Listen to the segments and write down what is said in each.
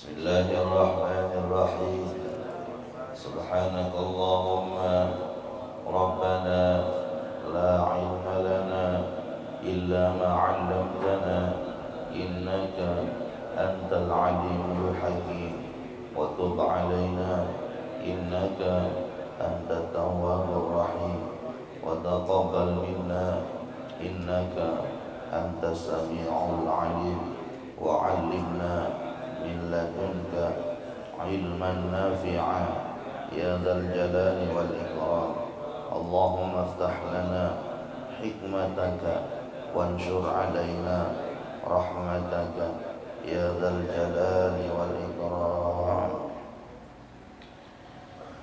Bismillahirrahmanirrahim. Subhanakallahumma rabbana la ilma lana illa ma 'allamtana innaka antal alimul hakim wa tub 'alaina innaka antat tawwabur rahim wa taqabbal minna innaka antas sami'ul 'alim wa 'allimna min ladunka ilman nafi'a ya dzal jalali wal ikram. Allahumma aftah lana hikmataka wanshur alaina rahmataka ya dzal jalali wal ikram.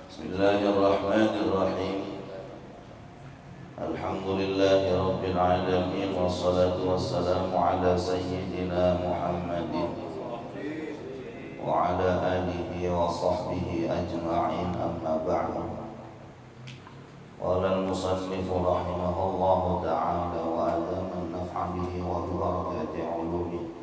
Bismillahirrahmanirrahim. Alhamdulillahi rabbil alamin wassalatu wassalamu ala sayyidina Muhammadin wa ala alihi wa sahbihi ajma'in, amma ba'du. Qala al-musannifu rahimahullahu ta'ala wa adama an-naf'a bihi wa bi barakati 'ulumihi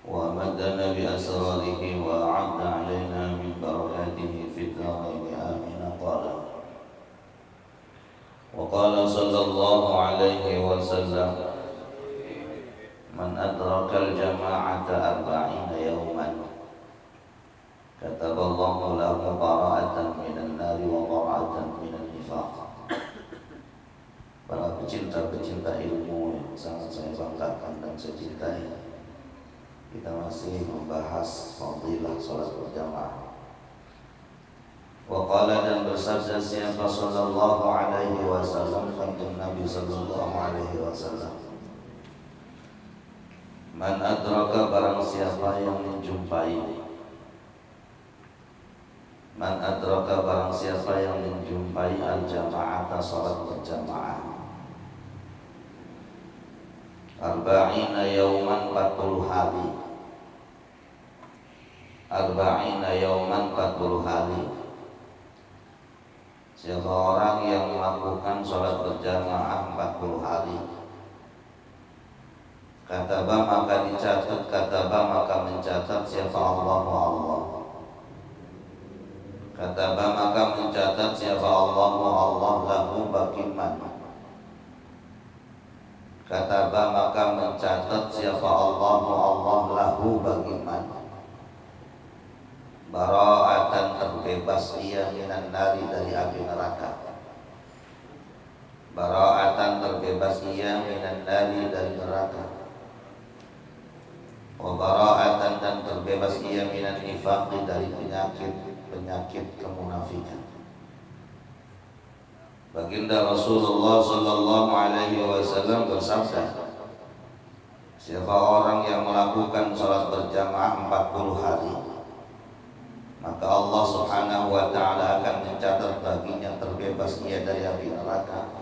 wa amadana bi asrarihi wa a'adda 'alaina min barakatihi fid dharain amin. Qala wa qala sallallahu alaihi wasallam man adraka al-jama'ata arba'ina yawman kataballahu lahu bara'atan minan nari wa bara'atan minan nifaq. Para pecinta-pecinta ilmu yang sangat saya banggakan dan saya cintai, kita masih membahas fadilah salat berjamaah. Wa qala, dan bersabda siapa sallallahu alaihi wasallam, kanjeng Nabi sallallahu alaihi wasallam, man adraka, barang siapa yang menjumpai, man adraka, barang siapa yang menjumpai al-jama'ata, salat berjamaah, arba'ina yauman, 40 hari, arba'ina yauman, 40 hari. Siapa orang yang melakukan salat berjamaah 40 hari, kataba, maka dicatat, kataba, maka mencatat siapa Allah, kataba, maka mencatat siapa Allah lahu bagiman, kataba, maka mencatat siapa Allah lahu bagiman, bara'atan, terbebas ia minan nari, dari api neraka. bara'atan terbebas ia minan nari dari neraka, wa bara'atan dan terbebas ia minan nifaqi dari penyakit kemunafikan. Baginda Rasulullah sallallahu alaihi wasallam bersabda, siapa orang yang melakukan salat berjamaah 40 hari, maka Allah Subhanahu wa taala akan mencatat baginya terbebas ia dari api neraka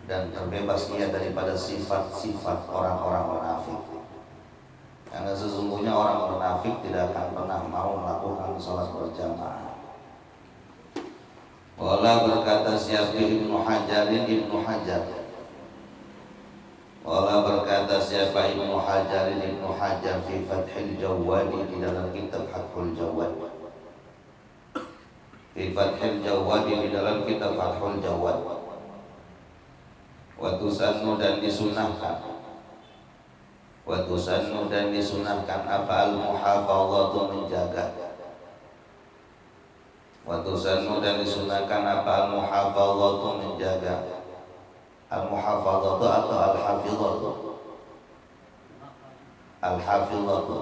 dan terbebas ia daripada sifat-sifat orang-orang munafik. Karena sesungguhnya orang munafik tidak akan pernah mau melakukan salat berjamaah. Wala berkata siapa Ibnu Hajar Wala berkata siapa Ibnu Hajar fi Fathil Jawad di dalam kitab Fathul Jawad. Fi Fathil Jawad di dalam kitab Fathul Jawad. Wa tusannu dan disunahkan. Wa tusannu dan disunahkan apa al-muhafazatu menjaga. Wa tusannu dan disunahkan apa al-muhafazatu menjaga. Al-muhafazatu atau al-hafizatu. Al-hafizatu.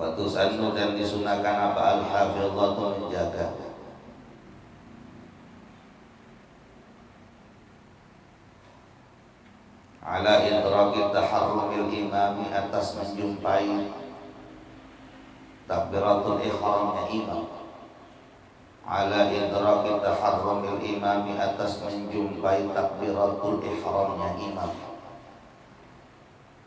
Wa tusannu dan disunahkan apa al-hafizatu menjaga. Ala idraki taharrumil imami atas menjumpai takbiratul ihramnya imam. Ala idraki taharrumil imami atas menjumpai takbiratul ihramnya imam.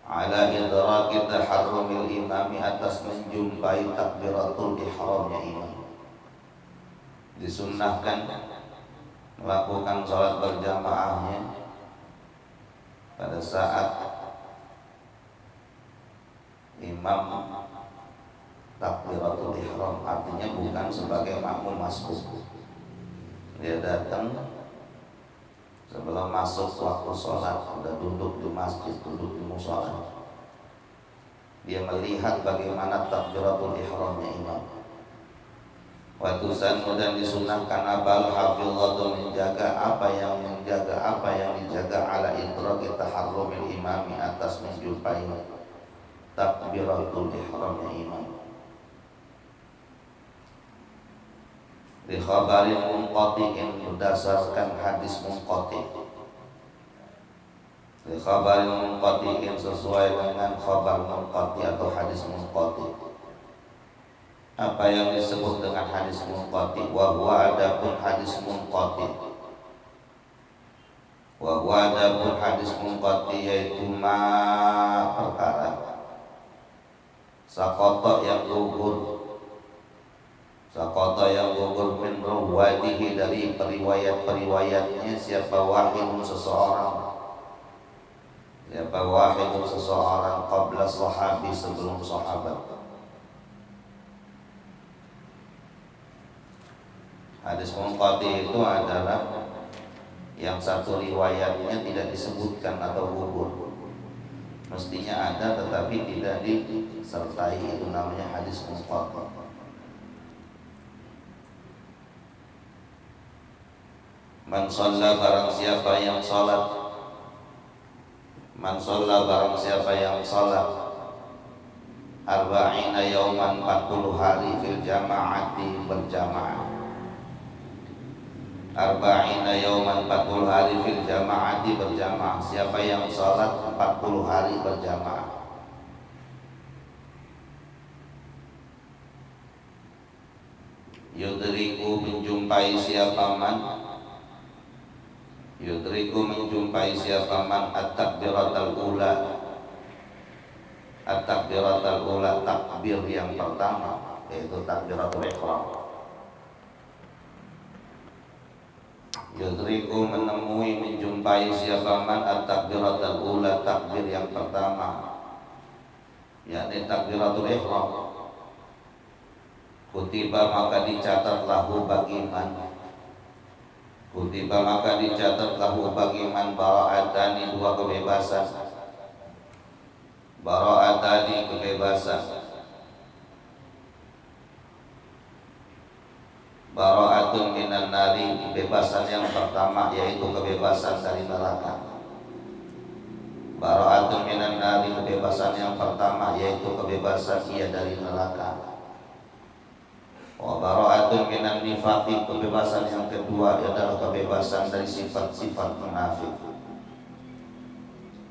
Ala idraki taharrumil imami atas menjumpai takbiratul ihramnya imam. Disunnahkan melakukan salat berjamaahnya pada saat imam takbiratul ihram, artinya bukan sebagai makmum masbuk. Dia datang sebelum masuk waktu sholat, sudah duduk di masjid, duduk di mushola. Dia melihat bagaimana takbiratul ihramnya imam. Wa tusannu dan disunahkan abal hafizatu menjaga apa yang dijaga ala idraki taharrumil imami atas menjumpai takbiratul ihramnya imam. Di khabarin munqati'in berdasarkan hadis munqati'. Di khabarin munqati'in sesuai dengan khabar munqati' atau hadis munqati'. Apa yang disebut dengan hadis munqati'? Wa huwa adapun hadis munqati'. Wa huwa adapun hadis munqati' yaitu ma perkara sakota yang gugur. Sakota yang gugur min ruwadihi dari periwayat-periwayatnya siapa wahidun seseorang. Siapa wahidun seseorang qabla sahabi sebelum sahabat. Hadis munqati itu adalah yang satu riwayatnya tidak disebutkan atau gugur. Mestinya ada tetapi tidak disertai, itu namanya hadis munqati. Man shalla barang siapa yang salat. Man shalla barang siapa yang salat arba'ina yauman 40 hari fil jama'ati berjamaah. Arba'ina yauman 40 hari fil jama'ati berjamaah. Siapa yang salat 40 hari berjamaah. Yudriku menjumpai siapa man. Yudriku menjumpai siapa man at-takbiratul ula. At-takbiratul ula, takbir yang pertama, yaitu takbiratul ihram. Yudriku menemui menjumpai siapa man at-takbiratul ula, takbir yang pertama, yakni takbiratul ihram. Kutiba maka dicatat lahu bagi man. Kutiba maka dicatat lahu bagi man bara'atani dua kebebasan. Bara'atani kebebasan. Bara'atani bara'atun minan nari, kebebasan yang pertama yaitu kebebasan dari neraka. Bara'atun minan nari, kebebasan yang pertama yaitu kebebasan ia dari neraka. Wa bara'atun minan nifaqi, kebebasan yang kedua adalah kebebasan dari sifat-sifat munafik.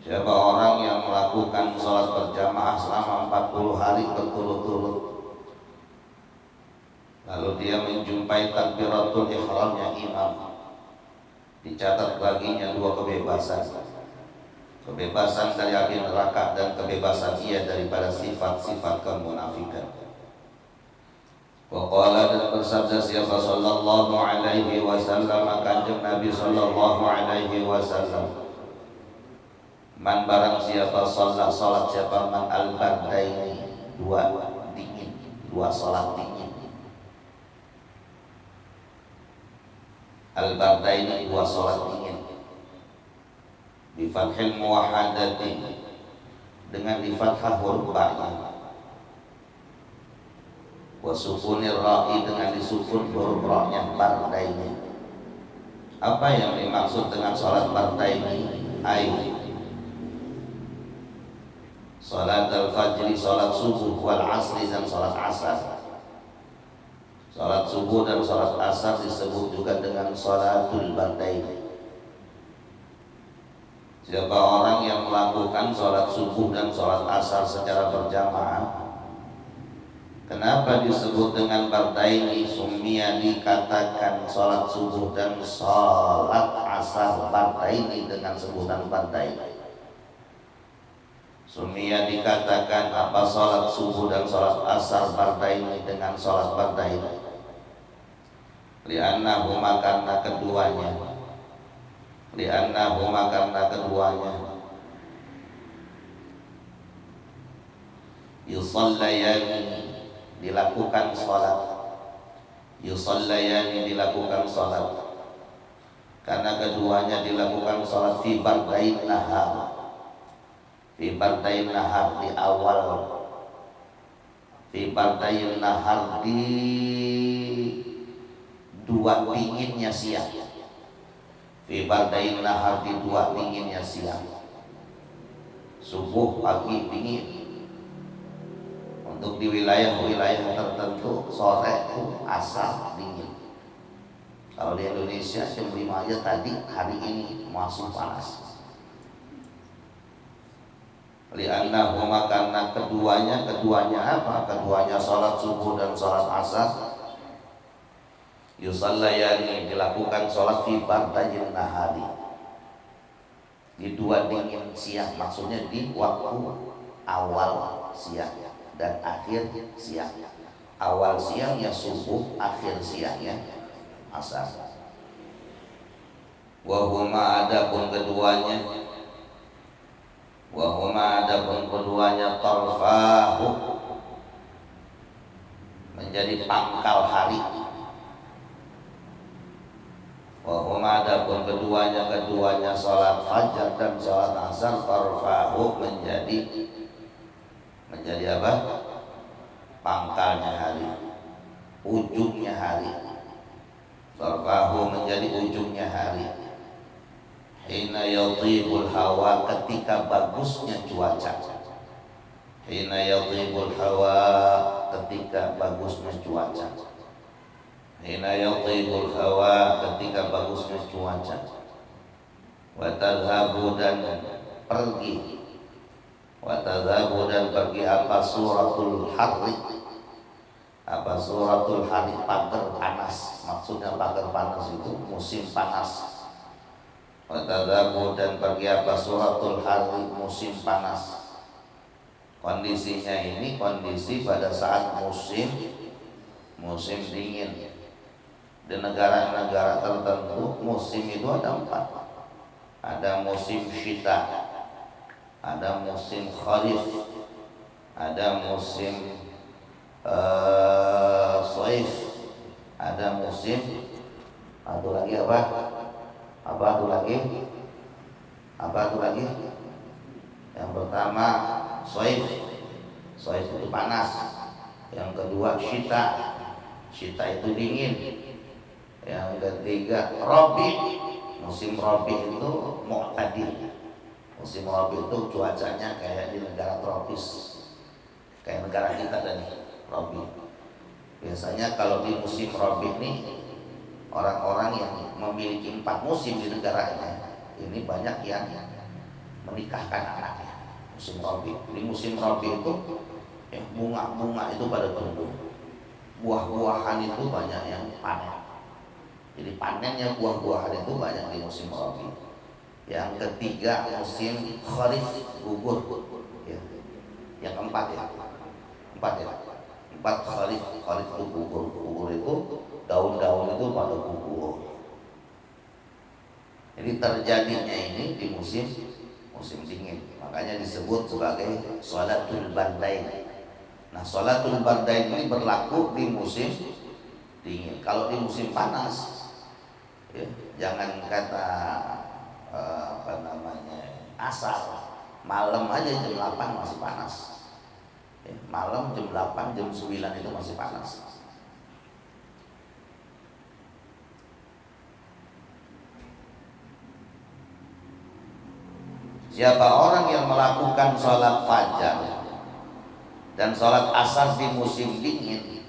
Siapa orang yang melakukan sholat berjamaah selama 40 hari berturut-turut, lalu dia menjumpai takbiratul ihramnya imam, dicatat baginya dua kebebasan. Kebebasan dari api neraka dan kebebasan ia daripada sifat-sifat kemunafikan. Waqala, dan bersabda siapa sallallahu alaihi wasallam, kanjeng Nabi sallallahu alaihi wasallam, man barang siapa sholat siapa man al-bardaini, dua dingin, dua sholat dingin. Al-bardaini, dua sholat dingin. Bi fathil muwahhadati, dengan di fathah huruf ba'-nya. Wa sukunir ra'i, dengan disukun huruf ra'-nya, bardaini. Apa yang dimaksud dengan sholat bardaini? Ai sholat al-fajri, sholat subuh, wal asri, dan sholat asar. Sholat subuh dan sholat asar disebut juga dengan sholatul bardaini. Siapa orang yang melakukan sholat subuh dan sholat asar secara berjamaah, kenapa disebut dengan bardaini? Sumia, dikatakan sholat subuh dan sholat asar bardaini dengan sebutan bardaini. Sumia, dikatakan apa sholat subuh dan sholat asar bardaini dengan sholat bardaini? Li'annahuma, karena keduanya. Li'annahuma, karena keduanya. Yusallayani, dilakukan sholat. Yusallayani, dilakukan sholat. Karena keduanya dilakukan sholat fi bardain nahar. Fi bardain nahar, di awal. Fi bardain nahar, di dua dinginnya siang. Fi bardain nahar, di dua dinginnya siang. Subuh pagi dingin. Untuk di wilayah-wilayah tertentu sore itu asar dingin. Kalau di Indonesia jam 5 aja tadi hari ini masih panas. Li'annahuma, karena keduanya apa? Keduanya sholat subuh dan sholat asar. Yusallayani, dilakukan sholat fi bardain nahari, di dua dingin siang. Maksudnya di waktu awal siang dan akhir siang. Awal siangnya subuh, akhir siangnya asar. Wahuma, adapun keduanya, wahuma, adapun keduanya, tarfahu, menjadi pangkal hari. Wahuma, adapun keduanya sholat fajar dan sholat asar, tarfahu, menjadi apa? Pangkalnya hari, ujungnya hari. Tarfahu, menjadi ujungnya hari. Hina yatibul hawa, ketika bagusnya cuaca. Hina yatibul hawa, ketika bagusnya cuaca. Hina yatibul hawa, ketika bagusnya cuaca. Wa tadhabu, dan pergi. Wa tadhabu, dan pergi apa? Suratul harri. Apa suratul hari? Pagar panas. Maksudnya pagar panas itu musim panas. Wa tadhabu, dan pergi apa? Suratul hari, musim panas. Kondisinya ini kondisi pada saat musim dingin. Di negara-negara tertentu musim itu ada 4. Ada musim syita, ada musim kharif, ada musim saif, ada musim satu lagi apa? Apa itu lagi? Yang pertama saif itu panas. Yang kedua syita itu dingin. Yang ketiga Rabi. Musim Rabi itu mu'tadil. Musim Rabi itu cuacanya kayak di negara tropis, kayak negara kita dan Rabi. Biasanya kalau di musim Rabi ini orang-orang yang memiliki 4 musim di negaranya ini banyak yang menikahkan anaknya. Musim Rabi. Di musim Rabi itu bunga-bunga itu pada tumbuh, buah-buahan itu banyak yang panen. Jadi panennya buah-buahan itu banyak di musim Rabi. Yang ketiga musim Kharif, gugur. Ya. Yang keempat ya, empat Kharif. Kharif itu gugur. Gugur itu daun-daun itu pada gugur. Jadi terjadinya ini di musim dingin. Makanya disebut sebagai sholatul bardain. Nah, sholatul bardain ini berlaku di musim dingin. Kalau di musim panas, ya, jangan kata asar, malam aja jam 8 masih panas. Ya, malam jam 8, jam 9 itu masih panas. Siapa orang yang melakukan sholat fajar dan sholat asar di musim dingin,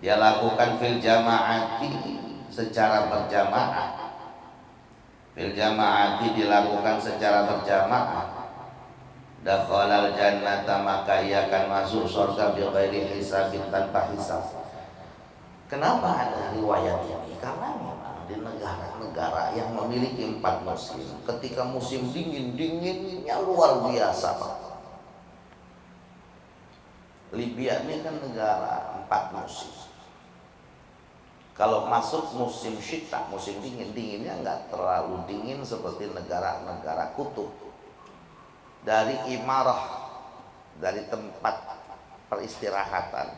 dia lakukan fil jamaati secara berjamaah. Fil jamaati dilakukan secara berjamaah. Dakhalal jannata, maka ia akan masuk surga bi ghairi hisabin, tanpa hisab. Kenapa ada riwayat ini? Karena memang di negara-negara yang memiliki 4 musim, ketika musim dinginnya luar biasa, Pak. Libya ini kan negara 4 musim. Kalau masuk musim syita, musim dinginnya nggak terlalu dingin seperti negara-negara kutub. Dari imarah, dari tempat peristirahatan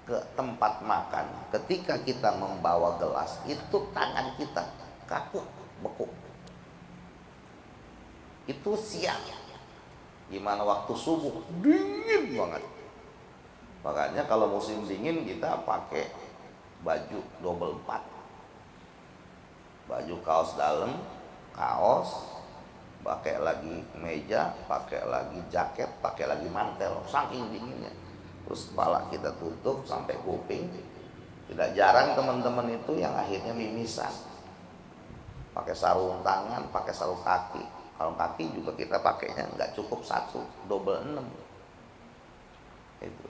ke tempat makan, ketika kita membawa gelas itu tangan kita kaku, beku. Itu siang, gimana waktu subuh dingin banget. Makanya kalau musim dingin kita pakai baju double 4, baju kaos dalam, pakai lagi meja, pakai lagi jaket, pakai lagi mantel, saking dinginnya. Terus kepala kita tutup sampai kuping. Tidak jarang teman-teman itu yang akhirnya mimisan, pakai sarung tangan, pakai sarung kaki. Sarung kaki juga kita pakainya nggak cukup 1, double 6. Itu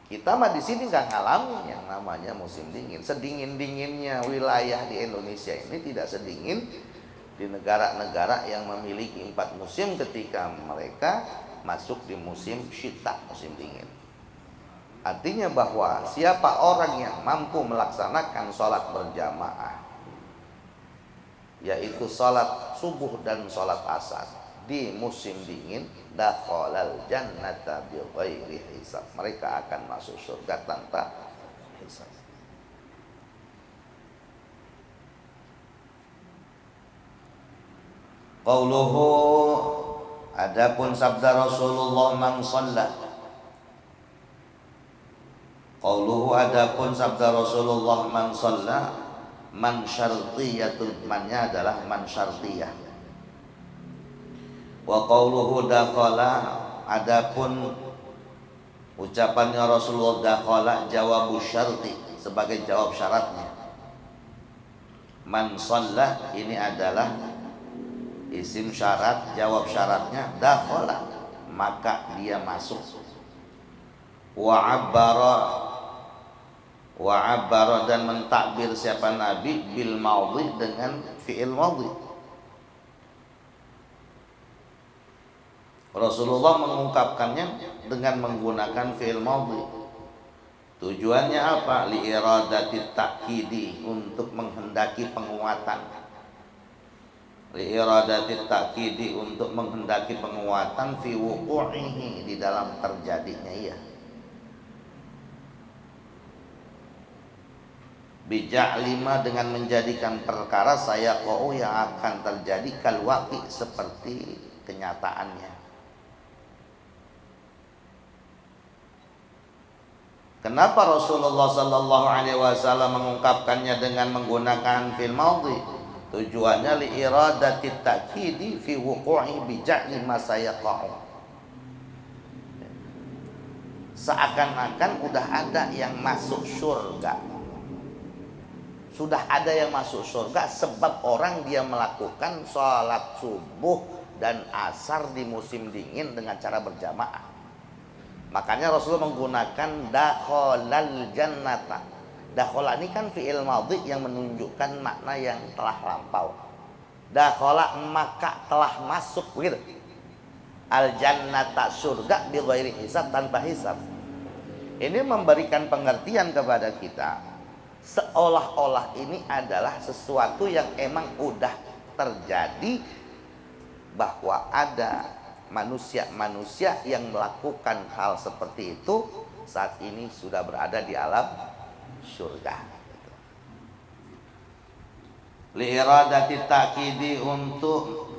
kita mah di sini nggak ngalamin yang namanya musim dingin. Sedingin-dinginnya wilayah di Indonesia ini tidak sedingin di negara-negara yang memiliki 4 musim ketika mereka masuk di musim syita, musim dingin. Artinya bahwa siapa orang yang mampu melaksanakan sholat berjamaah, yaitu sholat subuh dan sholat asar di musim dingin, dakhalal jannata bi ghairi hisab, mereka akan masuk surga tanpa hisab. Qauluhu, adapun sabda Rasulullah man shalla. Qauluhu, adapun sabda Rasulullah man shalla, man syartiyatul, mannya adalah man syartiyah. Wa qauluhu dakhala, adapun ucapannya Rasulullah dakhala jawabu syarti, sebagai jawab syaratnya. Man shalla ini adalah isim syarat, jawab syaratnya dakhala, maka dia masuk. Wa abbara dan mentakbir siapa Nabi bil maudhi, dengan fi'il maudhi. Rasulullah mengungkapkannya dengan menggunakan fi'il maudhi. Tujuannya apa? Li iradati ta'kidi, untuk menghendaki penguatan. Li iradati ta'kidi, untuk menghendaki penguatan fi wuqu'ihi, di dalam terjadinya ia. Bija'lima, dengan menjadikan perkara saya qau, yang akan terjadi kal waqi, seperti kenyataannya. Kenapa Rasulullah sallallahu alaihi wasallam mengungkapkannya dengan menggunakan fil madhi? Tujuannya li iradati ta'kidi fi wuqu'i bi ja'li ma sayaqa'u. Seakan-akan udah ada yang masuk surga. Sudah ada yang masuk surga sebab orang dia melakukan sholat subuh dan asar di musim dingin dengan cara berjamaah. Makanya Rasulullah menggunakan dakhalal jannata. Dakhala ini kan fi'il madhi yang menunjukkan makna yang telah lampau. Dakhala maka telah masuk begitu. Al jannata surga bi ghairi hisab, tanpa hisab. Ini memberikan pengertian kepada kita seolah-olah ini adalah sesuatu yang emang udah terjadi, bahwa ada manusia-manusia yang melakukan hal seperti itu saat ini sudah berada di alam surga. Li'iradati ta'kidi, untuk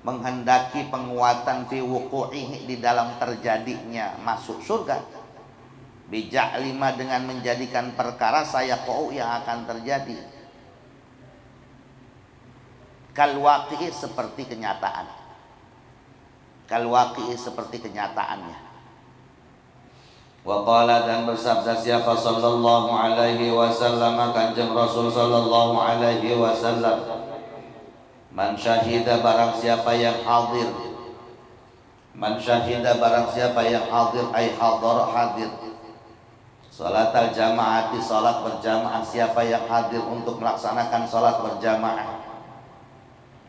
menghendaki penguatan fi wuqu'ihi, di dalam terjadinya masuk surga. Bija'lima, dengan menjadikan perkara sayaqa'u, yang akan terjadi. Kal waqi'i, seperti kenyataan. Kal waqi'i, seperti kenyataannya. Wa qala, dan bersabda siapa sallallahu alaihi wasallam, Kanjeng Rasul sallallahu alaihi wasallam, man syahida, barang siapa yang hadir. Man syahida, barang siapa yang hadir, ay hadar, hadir. Salat al-jamaati, salat berjamaah, siapa yang hadir untuk melaksanakan salat berjamaah.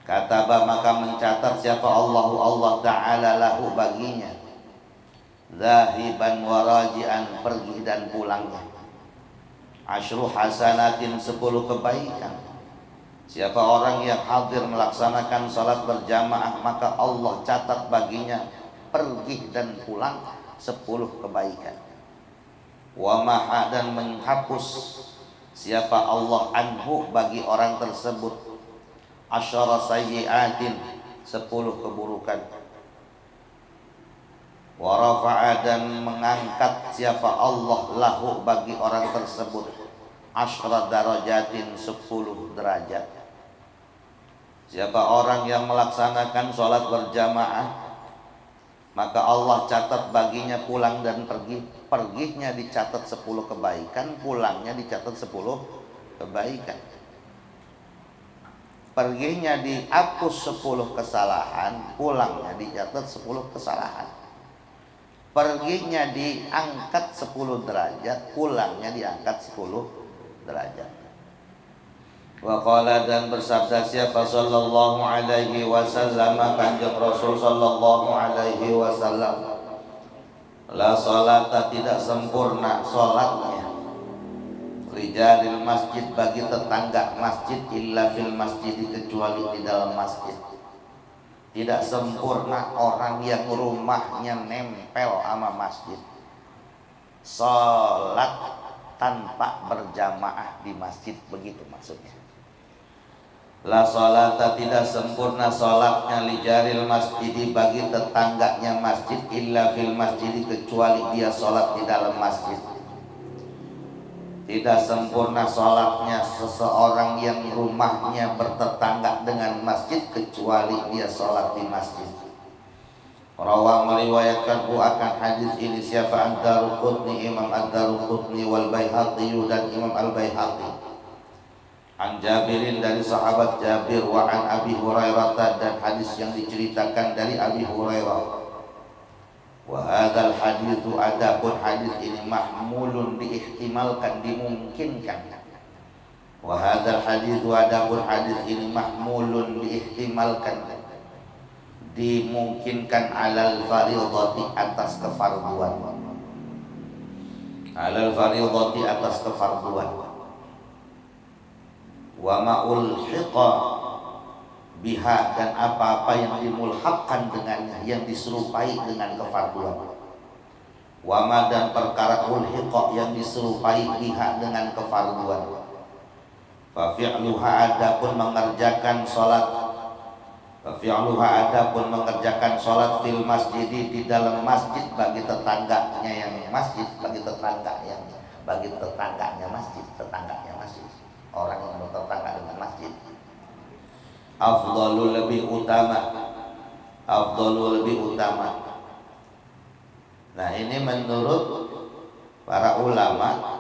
Kataba, maka mencatat siapa Allah Ta'ala lahu, baginya, zahiban wa raji'an, pergi dan pulangnya, asyru hasanatin, 10 kebaikan. Siapa orang yang hadir melaksanakan salat berjamaah, maka Allah catat baginya pergi dan pulang 10 kebaikan. Wa maha, dan menghapus siapa Allah anhu, bagi orang tersebut, asyara sayyi'atin, 10 keburukan. Wa rafa'a, dan mengangkat siapa Allah lahu, bagi orang tersebut, asyra darajatin, 10 derajat. Siapa orang yang melaksanakan sholat berjamaah, maka Allah catat baginya pulang dan pergi. Perginya dicatat 10 kebaikan, pulangnya dicatat 10 kebaikan. Perginya dihapus 10 kesalahan, pulangnya dicatat 10 kesalahan. Perginya diangkat 10 derajat, pulangnya diangkat 10 derajat. Wa qala, dan bersabda siapa sallallahu alaihi wasallam, Kanjeng Rasul sallallahu alaihi wasallam, la salata, tidak sempurna salatnya, rijalil masjid, bagi tetangga masjid, illa fil masjid, kecuali di dalam masjid. Tidak sempurna orang yang rumahnya nempel sama masjid, salat tanpa berjamaah di masjid, begitu maksudnya. La salata, tidak sempurna salatnya, lijaril masjid, bagi tetangganya masjid, illa fil masjid, kecuali dia salat di dalam masjid. Tidak sempurna salatnya seseorang yang rumahnya bertetangga dengan masjid, kecuali dia salat di masjid. Rawah, meriwayatkan akan hadis ini siapa? Ad-Daruqutni, Imam Ad-Daruqutni, wal Baihaqi, dan Imam Al-Baihaqi. An Jabirin, dari sahabat Jabir, wa an Abi Hurairah, dan hadis yang diceritakan dari Abi Hurairah. Wa hadzal haditsu, adapun hadis ini, mahmulun, diihtimalkan, dimungkinkan. Wa hadzal haditsu, adapun hadis ini, mahmulun, diihtimalkan, dimungkinkan, alal fardhati, atas kefarduan. Alal fardhati, atas kefarduan. Wa ma'ulhiqa biha, dan apa-apa yang dimulhaqkan dengannya, yang diserupai dengan kefarduan. Wa ma, dan perkara ulhiqa, yang diserupai biha, dengan kefarduan. Fa fi'luha, adapun mengerjakan salat Fi'luha adapun mengerjakan sholat fil masjid di dalam masjid bagi tetangganya yang masjid, bagi tetangganya masjid, orang yang bertetangga dengan masjid. Afdalu lebih utama. Nah, ini menurut para ulama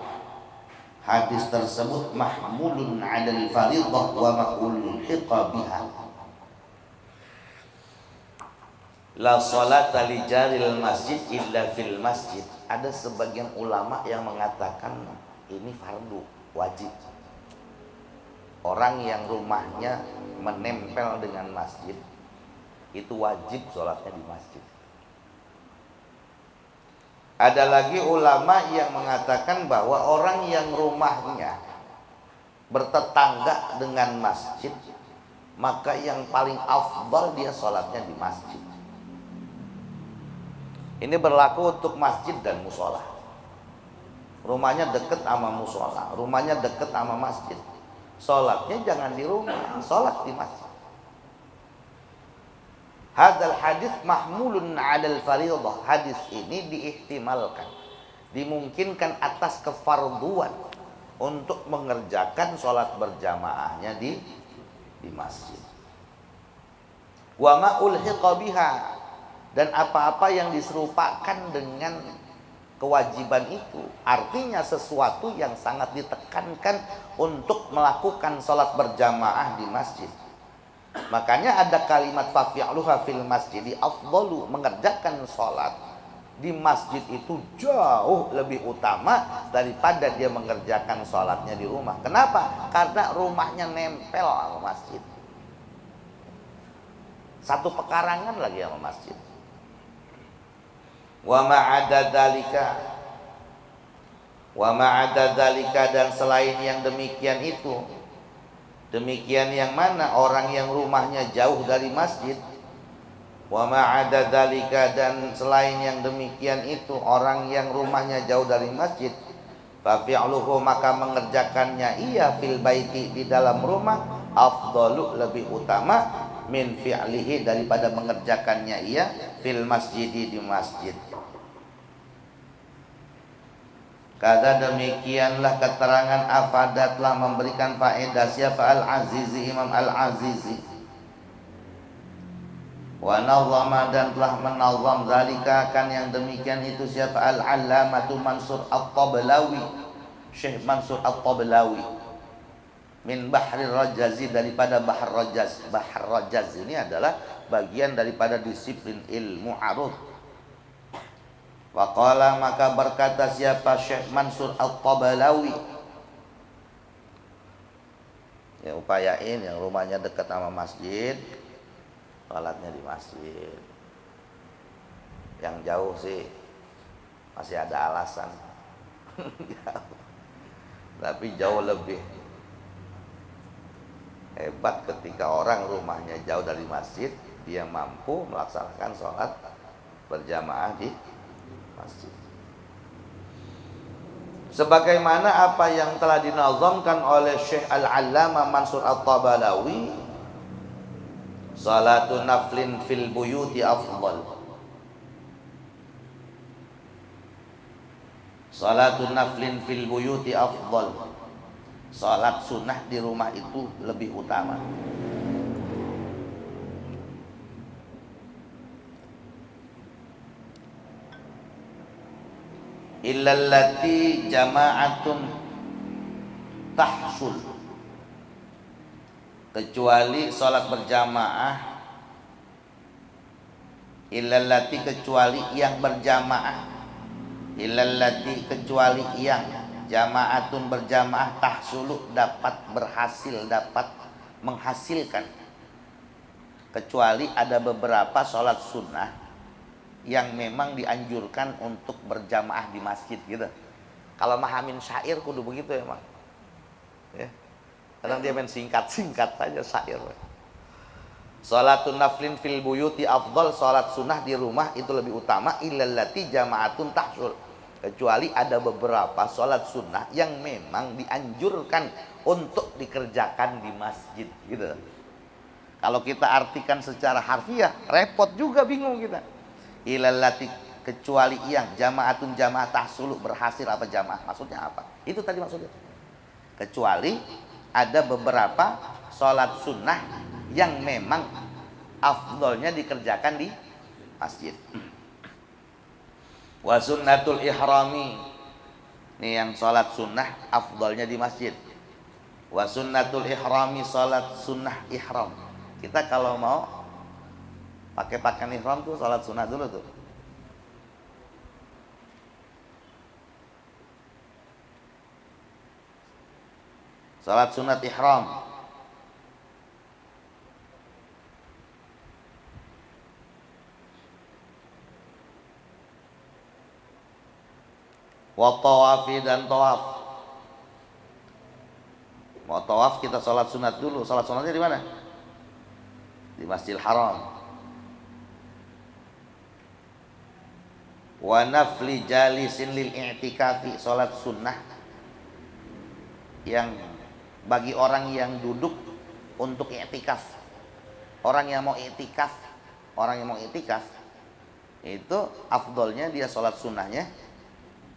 hadis tersebut mahmulun 'alal fardhah wa ma'ulhiqa biha. La salata li jaril masjid illa fil masjid. Ada sebagian ulama yang mengatakan ini fardu, wajib. Orang yang rumahnya menempel dengan masjid itu wajib sholatnya di masjid. Ada lagi ulama yang mengatakan bahwa orang yang rumahnya bertetangga dengan masjid, maka yang paling afdal dia sholatnya di masjid. Ini berlaku untuk masjid dan musola. Rumahnya dekat sama musola, rumahnya dekat sama masjid. Sholatnya jangan di rumah, sholat di masjid. Hadal hadis mahmulun 'alal fardhah. Hadis ini diihtimalkan, dimungkinkan atas kefarduan untuk mengerjakan sholat berjamaahnya di masjid. Wa ma ulhiqa biha, dan apa-apa yang diserupakan dengan kewajiban itu, artinya sesuatu yang sangat ditekankan untuk melakukan sholat berjamaah di masjid. Makanya ada kalimat fafi'luha fil masjidi afdalu, mengerjakan sholat di masjid itu jauh lebih utama daripada dia mengerjakan sholatnya di rumah. Kenapa? Karena rumahnya nempel sama masjid, satu pekarangan lagi sama masjid. Wa ma'ada dzalika, dan selain yang demikian itu, demikian yang mana? Orang yang rumahnya jauh dari masjid. Wa ma'ada dzalika, dan selain yang demikian itu, orang yang rumahnya jauh dari masjid, fa fi'luhu, maka mengerjakannya ia fil baiti, di dalam rumah, afdalu, lebih utama, min fi'lihi, daripada mengerjakannya ia fil masjidi, di masjid. Kata demikianlah keterangan afadatlah memberikan faedah siapa Al-Azizi, Imam Al-Azizi. Wa nazama, dan telah menazam zalika, kan yang demikian itu siapa Al-Allamatu Mansur At-Tablawi, Syekh Mansur At-Tablawi, min Bahri Rajazi, daripada Bahar Rajaz. Bahar Rajaz ini adalah bagian daripada disiplin ilmu arud. Waqala, maka berkata siapa Syekh Mansur At-Tablawi, ya upayain yang rumahnya dekat sama masjid, sholatnya di masjid. Yang jauh sih masih ada alasan tapi jauh lebih hebat ketika orang rumahnya jauh dari masjid, dia mampu melaksanakan sholat berjamaah di masjid. Sebagaimana apa yang telah dinazamkan oleh Syekh Al-Allamah Mansur At-Tablawi, salatu naflin fil buyuti afdal. Salatu naflin fil buyuti afdal. Salat sunnah di rumah itu lebih utama. Illallati jama'atun tahsul, kecuali salat berjamaah. Illallati, kecuali yang berjamaah. Illallati, kecuali yang jama'atun berjamaah, tahsulu, dapat berhasil, dapat menghasilkan. Kecuali ada beberapa salat sunnah yang memang dianjurkan untuk berjamaah di masjid gitu. Kalau mahamin syair kudu begitu emang. Ya. Kadang dia main singkat-singkat saja syair. Salatun naflin fil buyuti afdal, salat sunnah di rumah itu lebih utama. Illallati jama'atun tahsul, kecuali ada beberapa salat sunnah yang memang dianjurkan untuk dikerjakan di masjid gitu. Kalau kita artikan secara harfiah, repot juga, bingung kita. Ilallati, kecuali yang jama'atun jamaah tahsulu, berhasil apa jamaah. Maksudnya apa? Itu tadi maksudnya. Kecuali ada beberapa sholat sunnah yang memang afdolnya dikerjakan di masjid. Wa sunnatul ihrami, ini yang sholat sunnah afdolnya di masjid. Wa sunnatul ihrami, sholat sunnah ihram. Kita kalau mau pakai pakaian ihram tuh sholat sunnah dulu tuh. Sholat sunat ihram. Wa tawafi, dan tawaf. Mau tawaf kita sholat sunat dulu. Sholat sunatnya di mana? Di Masjidil Haram. Wa nafli jalisin lil i'tikafi, sholat sunnah yang bagi orang yang duduk untuk i'tikaf. Orang yang mau i'tikaf, itu afdolnya dia sholat sunnahnya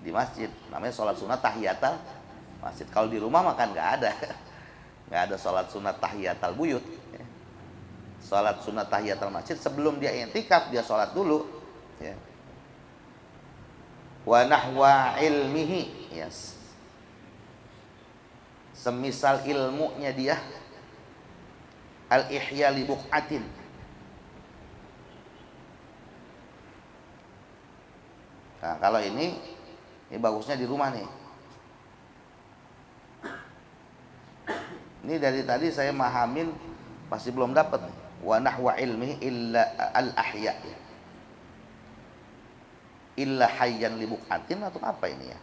di masjid. Namanya sholat sunnah tahiyatul masjid. Kalau di rumah makan nggak ada sholat sunnah tahiyatul buyut. Sholat sunnah tahiyatul masjid sebelum dia i'tikaf, dia sholat dulu. Ya. Wa nahwa ilmihi, yes. Semisal ilmunya dia, al-ihya li buq'atin. Nah, kalau ini bagusnya di rumah nih. Ini dari tadi saya mahamin masih belum dapat nih. Wa nahwa ilmihi illa al-ahya. Illa hayyan li buq'atin, atau apa ini ya?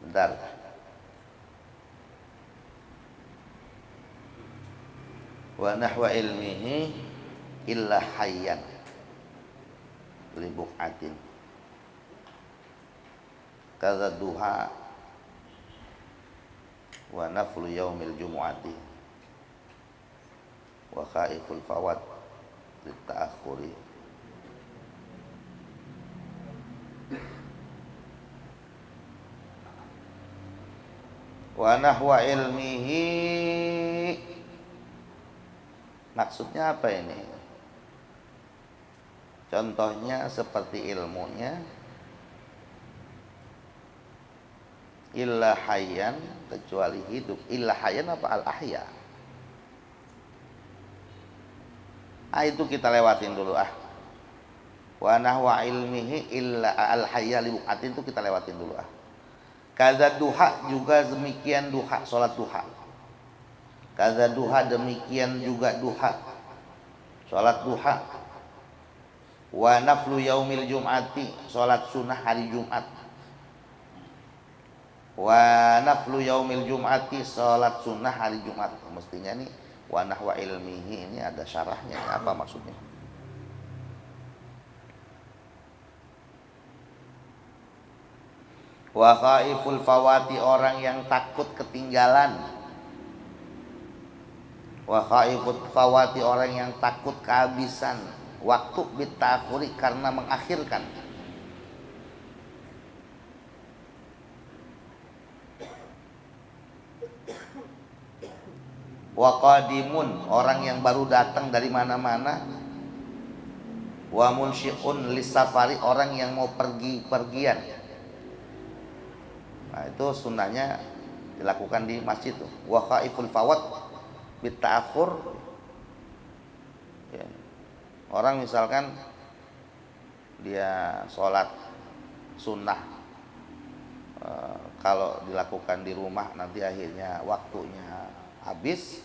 Bentar. Wa nahwa ilmihi illa hayyan li buq'atin. Kadza duha wa naflu yaumil jumu'ati wa khaiful fawat litta'akhuri. Wa nahwa ilmihi, maksudnya apa ini? Contohnya seperti ilmunya, illa hayyan, kecuali hidup. Illa hayyan apa al-ahya? Itu kita lewatin dulu Wa nahwa ilmihi illa al-hayya li buq'atin, itu kita lewatin dulu Kadza duha, juga demikian duha, salat duha. Kadza duha, demikian juga duha, salat duha. Wa naflu yaumil jum'ati, salat sunnah hari Jumat. Wa naflu yaumil jum'ati, salat sunnah hari Jumat. Mestinya nih wa nahwa ilmihi ini ada syarahnya. Apa maksudnya? Wa khaiful fawati, orang yang takut ketinggalan. Wa khaiful fawati, orang yang takut kehabisan waktu, bittakhuri, karena mengakhirkan. Wa qadimun, orang yang baru datang dari mana-mana. Wa munsyi'un lisafari, orang yang mau pergian. Nah, itu sunnahnya dilakukan di masjid tuh. Wa khaiful fawat bitta'akhur. Ya. Orang misalkan dia sholat sunnah, kalau dilakukan di rumah nanti akhirnya waktunya habis,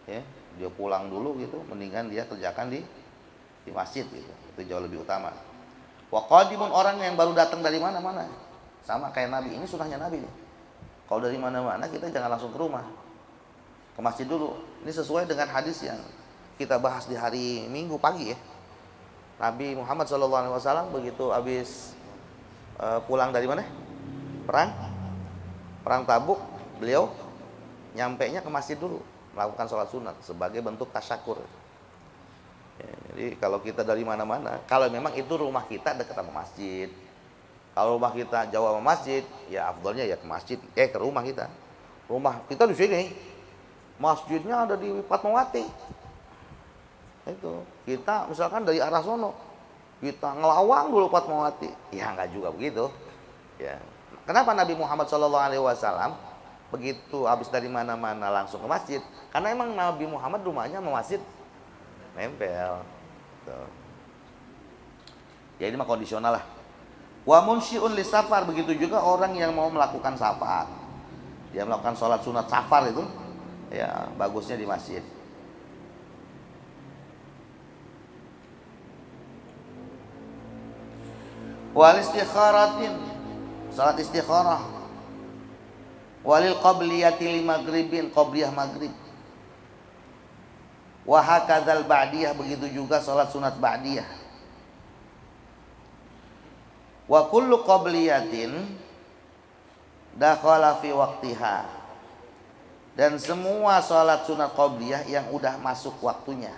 ya, dia pulang dulu gitu, mendingan dia kerjakan di masjid gitu. Itu jauh lebih utama. Wa qadimun, orang yang baru datang dari mana-mana. Sama kayak Nabi, ini sunnahnya Nabi nih. Kalau dari mana-mana kita jangan langsung ke rumah, ke masjid dulu. Ini sesuai dengan hadis yang kita bahas di hari Minggu pagi ya. Nabi Muhammad SAW begitu habis pulang dari mana? Perang Tabuk, beliau nyampainya ke masjid dulu, melakukan sholat sunat sebagai bentuk tasyakur. Ya, jadi kalau kita dari mana-mana, kalau memang itu rumah kita dekat sama masjid, kalau rumah kita jauh sama masjid, ya afdolnya ya ke masjid, ke rumah kita. Rumah kita di sini, masjidnya ada di Fatmawati. Itu kita misalkan dari arah sono, kita ngelawang dulu Fatmawati, ya nggak juga begitu. Ya, kenapa Nabi Muhammad SAW begitu habis dari mana-mana langsung ke masjid? Karena emang Nabi Muhammad rumahnya sama masjid nempel. Tuh. Ya ini mah kondisional lah. Wa munsyi'un li safar, begitu juga orang yang mau melakukan safar. Dia melakukan sholat sunat safar itu, ya bagusnya di masjid. Wal istikharatin, salat istikharah. Walil qabliyati li maghribin, qabliyah maghrib. Wa hakadzal ba'diyah, begitu juga salat sunat ba'diyah. Wa kullu qabliyatin dakhala fi waqtiha, dan semua salat sunat qabliyah yang udah masuk waktunya.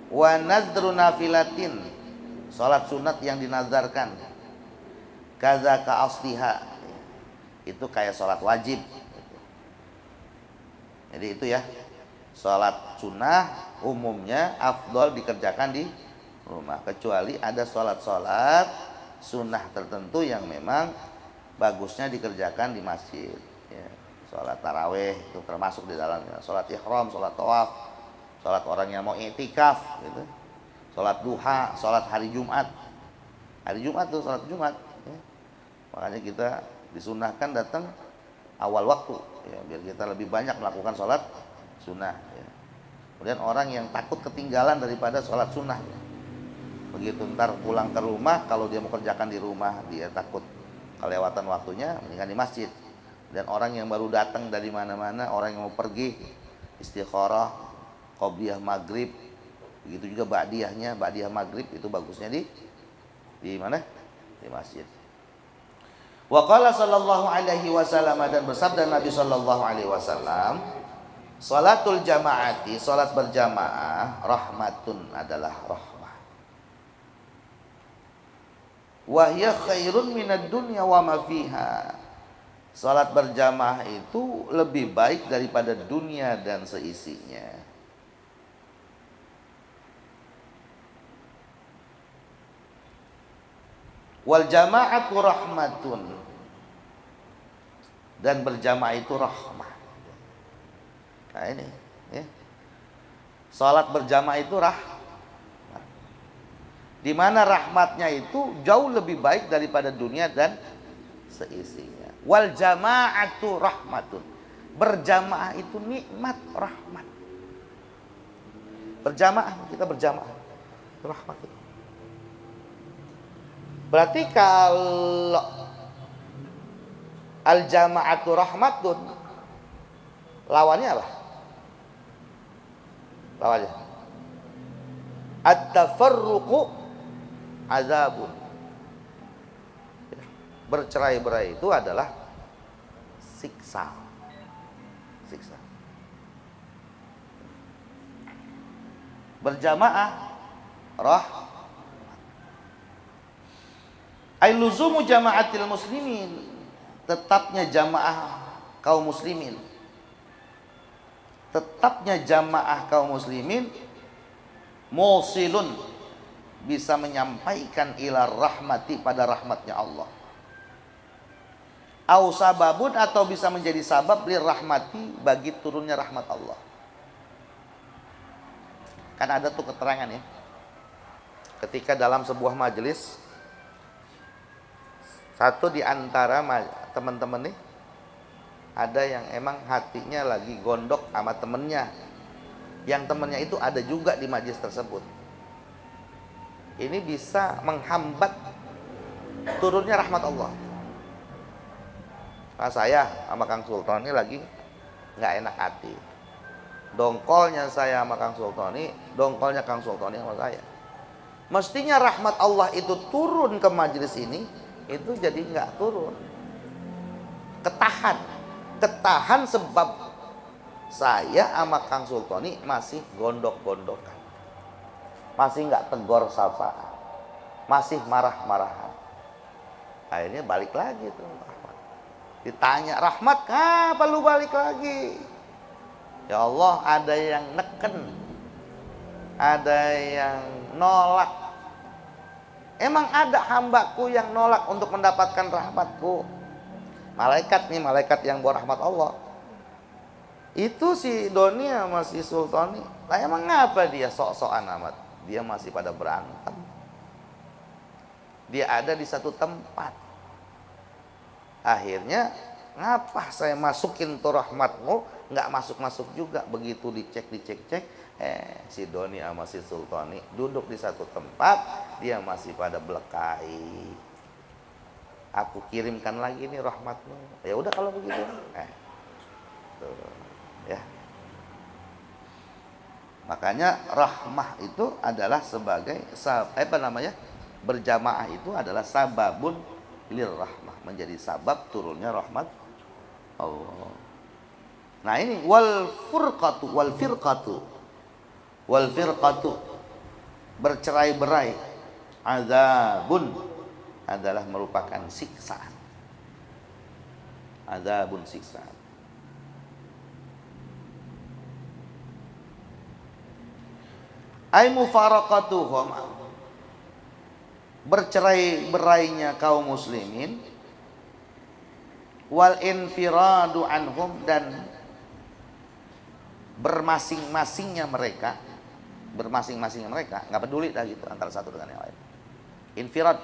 Wa nadru nafilatin, salat sunat yang dinazarkan. Kaza ka asliha, itu kayak salat wajib. Jadi itu ya, salat sunnah umumnya afdol dikerjakan di rumah, kecuali ada salat-salat sunnah tertentu yang memang bagusnya dikerjakan di masjid. Ya, salat taraweh itu termasuk di dalamnya, salat ihram, salat tawaf, salat orang yang mau i'tikaf, gitu. Salat duha, salat hari Jumat. Hari Jumat tuh salat Jumat. Ya. Makanya kita disunnahkan datang awal waktu, ya, biar kita lebih banyak melakukan sholat sunnah. Ya. Kemudian orang yang takut ketinggalan daripada sholat sunnah, ya. Begitu ntar pulang ke rumah, kalau dia mau kerjakan di rumah, dia takut kelewatan waktunya, mendingan di masjid. Dan orang yang baru datang dari mana-mana, orang yang mau pergi istikharah, qobliyah maghrib, begitu juga ba'diyahnya, ba'diyah maghrib itu bagusnya di mana? Di masjid. Wa qala sallallahu alaihi wasallam, dan bersabda Nabi sallallahu alaihi wasallam, salatul jamaati, salat berjamaah, rahmatun, adalah rahmah. Wa hiya khairun minad dunya wa ma fiha. Salat berjamaah itu lebih baik daripada dunia dan seisinya. Wal jama'atu rahmatun, dan berjamaah itu rahmah. Nah ini, ya. Salat berjamaah itu rahmah. Di mana rahmatnya itu jauh lebih baik daripada dunia dan seisinya. Wal jama'atu rahmatun, berjamaah itu nikmat, rahmat. Berjamaah, kita berjamaah, rahmat itu. Berarti kalau al-jama'atu rahmatun, lawannya apa? Lawannya at-tafarruqu azabun. Bercerai-berai itu adalah siksa. Siksa. Berjamaah rahmat. Ailuzumu jama'atil muslimin, tetapnya jamaah kaum muslimin. Tetapnya jamaah kaum muslimin musilun, bisa menyampaikan ila rahmati, pada rahmatnya Allah. Au sababun, atau bisa menjadi sabab li rahmati, bagi turunnya rahmat Allah. Kan ada tuh keterangan ya, ketika dalam sebuah majelis, satu di antara teman-teman nih, ada yang emang hatinya lagi gondok sama temennya, yang temennya itu ada juga di majelis tersebut. Ini bisa menghambat turunnya rahmat Allah. Nah, saya sama Kang Sultan ini lagi nggak enak hati, Dongkolnya saya sama Kang Sultoni, dongkolnya Kang Sultoni sama saya. Mestinya rahmat Allah itu turun ke majelis ini, itu jadi nggak turun. Ketahan sebab saya sama Kang Sultoni masih gondok-gondokan, masih nggak tegur sapa, masih marah-marahan. Akhirnya balik lagi tuh Rahmat. Ditanya, Rahmat, kapan lu balik lagi? Ya Allah, ada yang neken, ada yang nolak. Emang ada hambaku yang nolak untuk mendapatkan rahmatku? Malaikat nih, malaikat yang bawa rahmat Allah. Itu si Doni sama si Sultoni. Lah emang ngapa dia sok-sokan amat? Dia masih pada berantem. Dia ada di satu tempat. Akhirnya, ngapa saya masukin tuh rahmatmu, nggak masuk-masuk juga. Begitu dicek, si Doni sama si Sultoni duduk di satu tempat, dia masih pada belekai. Aku kirimkan lagi nih rahmatmu. Ya udah kalau begitu. Tuh, ya. Makanya rahmah itu adalah sebagai berjamaah itu adalah sababun lirrahmah, menjadi sabab turunnya rahmat Allah. Nah ini wal firqatu bercerai-berai, azabun adalah merupakan siksaan. Azabun, siksaan. Ai mufaraqatuhum, bercerai-berainya kaum muslimin, wal infiradu anhum, dan bermasing-masingnya mereka, nggak peduli dah gitu antara satu dengan yang lain. Infirad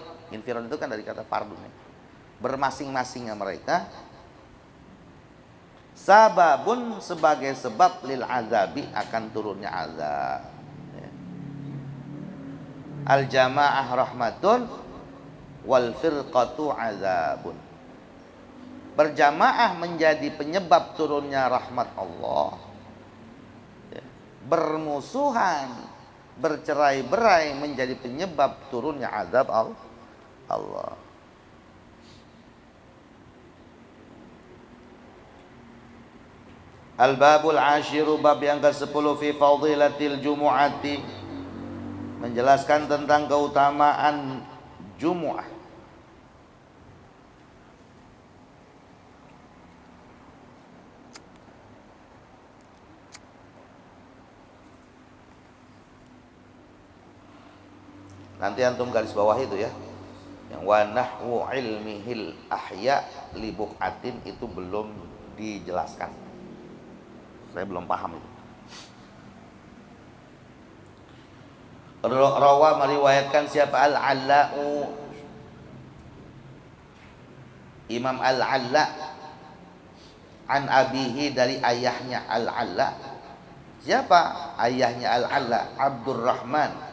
itu kan dari kata fardu nih. Bermasing-masingnya mereka, sababun, sebagai sebab lil azabi, akan turunnya azab. Al jamaah rahmatun wal firqatu azabun. Berjamaah menjadi penyebab turunnya rahmat Allah. Bermusuhan, bercerai-berai menjadi penyebab turunnya azab Allah. Al-babul ashiru, bab yang ke-10, fi fadilatil jumu'ati, menjelaskan tentang keutamaan Jumu'ah. Nanti antum garis bawah itu ya, yang wa nahwu ilmihil ahya li buqatin, itu belum dijelaskan. Saya belum paham itu. Rawa, meriwayatkan siapa? Al-Alla'u, Imam Al-Alla, an abihi, dari ayahnya Al-Alla. Siapa ayahnya Al-Alla? Abdurrahman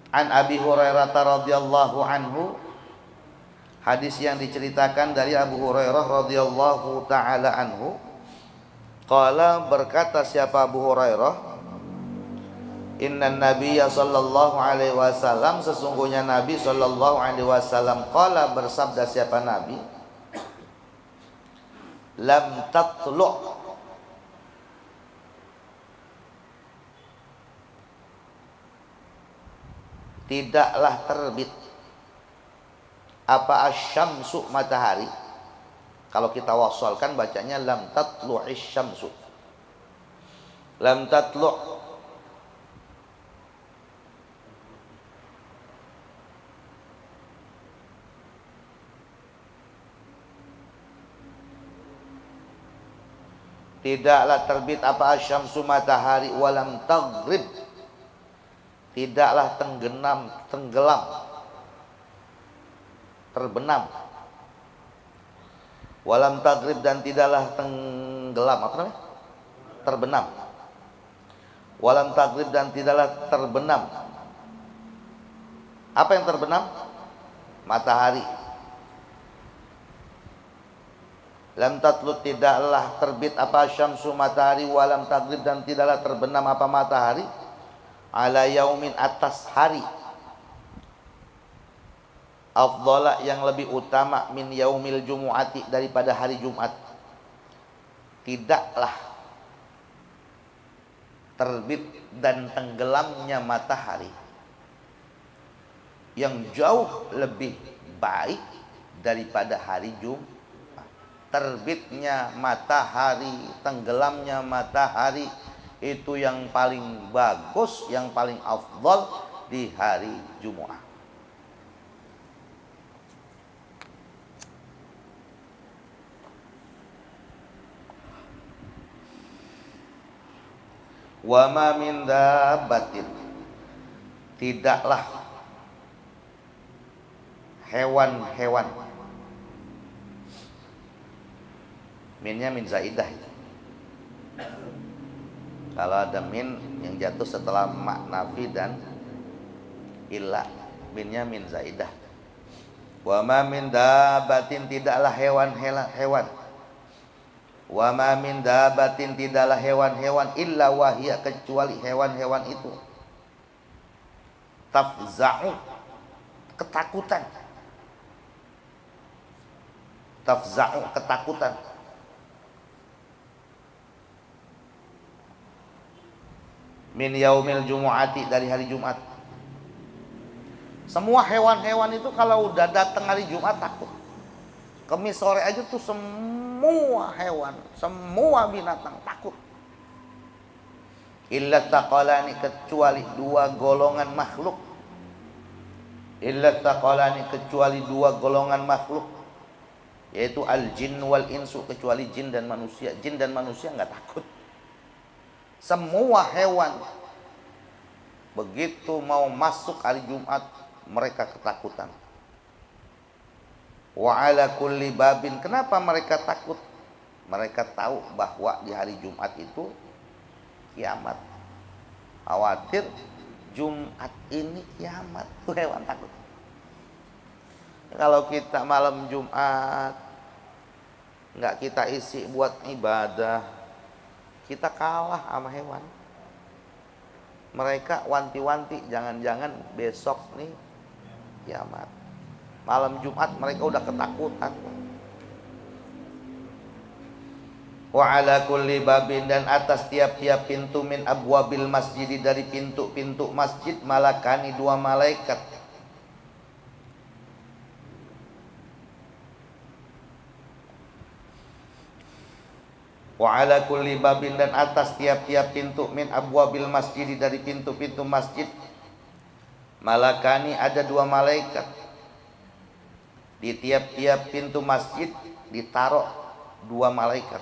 an Abi Hurairah radhiyallahu anhu, hadis yang diceritakan dari Abu Hurairah radhiyallahu taala anhu. Qala, berkata siapa Abu Hurairah, inna nabiyya sallallahu alaihi wasallam, sesungguhnya Nabi sallallahu alaihi wasallam, qala, bersabda siapa Nabi, lam tatlu', tidaklah terbit, apa asyamsu, matahari. Kalau kita wasalkan bacanya lam tatlu'is syamsu. Lam tatlu', tidaklah terbit apa asyamsu, matahari, walam taghrib, tidaklah tenggelam, terbenam. Walam taghrib, dan tidaklah tenggelam, apa namanya? Terbenam. Walam taghrib, dan tidaklah terbenam. Apa yang terbenam? Matahari. lam tatlut tidaklah terbit apa syamsu matahari, walam taghrib dan tidaklah terbenam apa matahari, ala yaumin atas hari, afdhala yang lebih utama, min yaumil jumu'ati daripada hari Jumat. Tidaklah terbit dan tenggelamnya matahari yang jauh lebih baik daripada hari Jumat. Terbitnya matahari, tenggelamnya matahari itu yang paling bagus, yang paling afdal di hari Jumat. Wa ma min dabbatin, tidaklah hewan-hewan, minnya min zaidah itu. Kalau ada min yang jatuh setelah mak nafi dan illa, minnya min zaidah. Wa ma min dabbatin, tidaklah hewan-hewan. Wa ma min dabbatin, tidaklah hewan-hewan, illa wahia, kecuali hewan-hewan itu tafza'u, ketakutan. Tafza'u, ketakutan. Min yaumil jumu'ati, dari hari Jumat. Semua hewan-hewan itu kalau udah datang hari Jumat takut. Kemis sore aja tuh semua hewan, semua binatang takut. Illa taqalani, kecuali dua golongan makhluk. Illa taqalani, kecuali dua golongan makhluk, yaitu al-jin wal insu, kecuali jin dan manusia. Jin dan manusia enggak takut. Semua hewan begitu mau masuk hari Jumat mereka ketakutan. Wa ala kulli babin, kenapa mereka takut? Mereka tahu bahwa di hari Jumat itu kiamat. Khawatir Jumat ini kiamat, tuh hewan takut. Kalau kita malam Jumat nggak kita isi buat ibadah, kita kalah sama hewan. Mereka wanti-wanti, jangan-jangan besok nih kiamat. Malam Jumat mereka udah ketakutan. Wa ala kulli babin, dan atas tiap-tiap pintu, min abwabil masjid, dari pintu-pintu masjid, malakani, dua malaikat. Wa ala kulli babin, dan atas tiap-tiap pintu, min abwabil masjid, dari pintu-pintu masjid, malakani, ada dua malaikat. Di tiap-tiap pintu masjid ditaruh dua malaikat.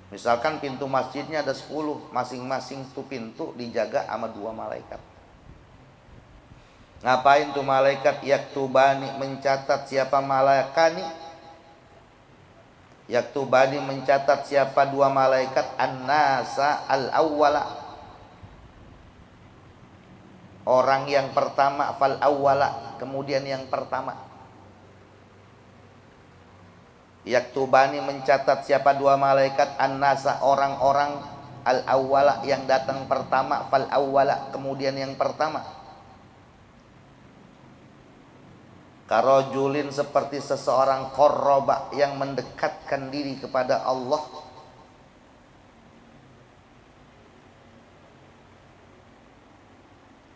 Misalkan pintu masjidnya ada 10, masing-masing tuh pintu dijaga sama dua malaikat. Ngapain tuh malaikat? Yaktubani, mencatat. Siapa malakani? Yaktubani, mencatat. Siapa dua malaikat? An-nasa al-awwala, orang yang pertama. Fal awwala, kemudian yang pertama. Yaktubani, mencatat. Siapa dua malaikat? An-nasa, orang-orang. Al-awwala, yang datang pertama. Fal awwala, kemudian yang pertama. Karojulin, seperti seseorang, qarraba, yang mendekatkan diri kepada Allah.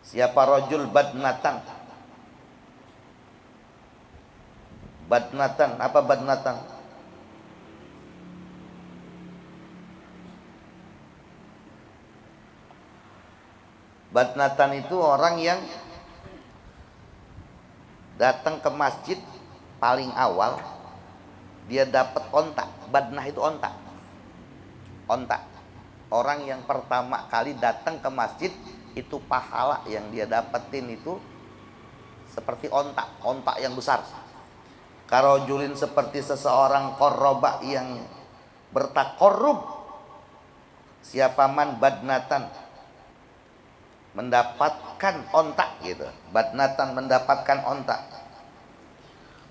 Siapa rojul? Badnatan. Badnatan, apa badnatan? Badnatan itu orang yang datang ke masjid paling awal, dia dapat onta. Badnah itu onta. Onta. Orang yang pertama kali datang ke masjid, itu pahala yang dia dapetin itu seperti onta. Onta yang besar. Karojulin, seperti seseorang, qarraba, yang bertakorub. Siapa man? Badnatan, mendapatkan onta gitu. Badnatan, mendapatkan onta.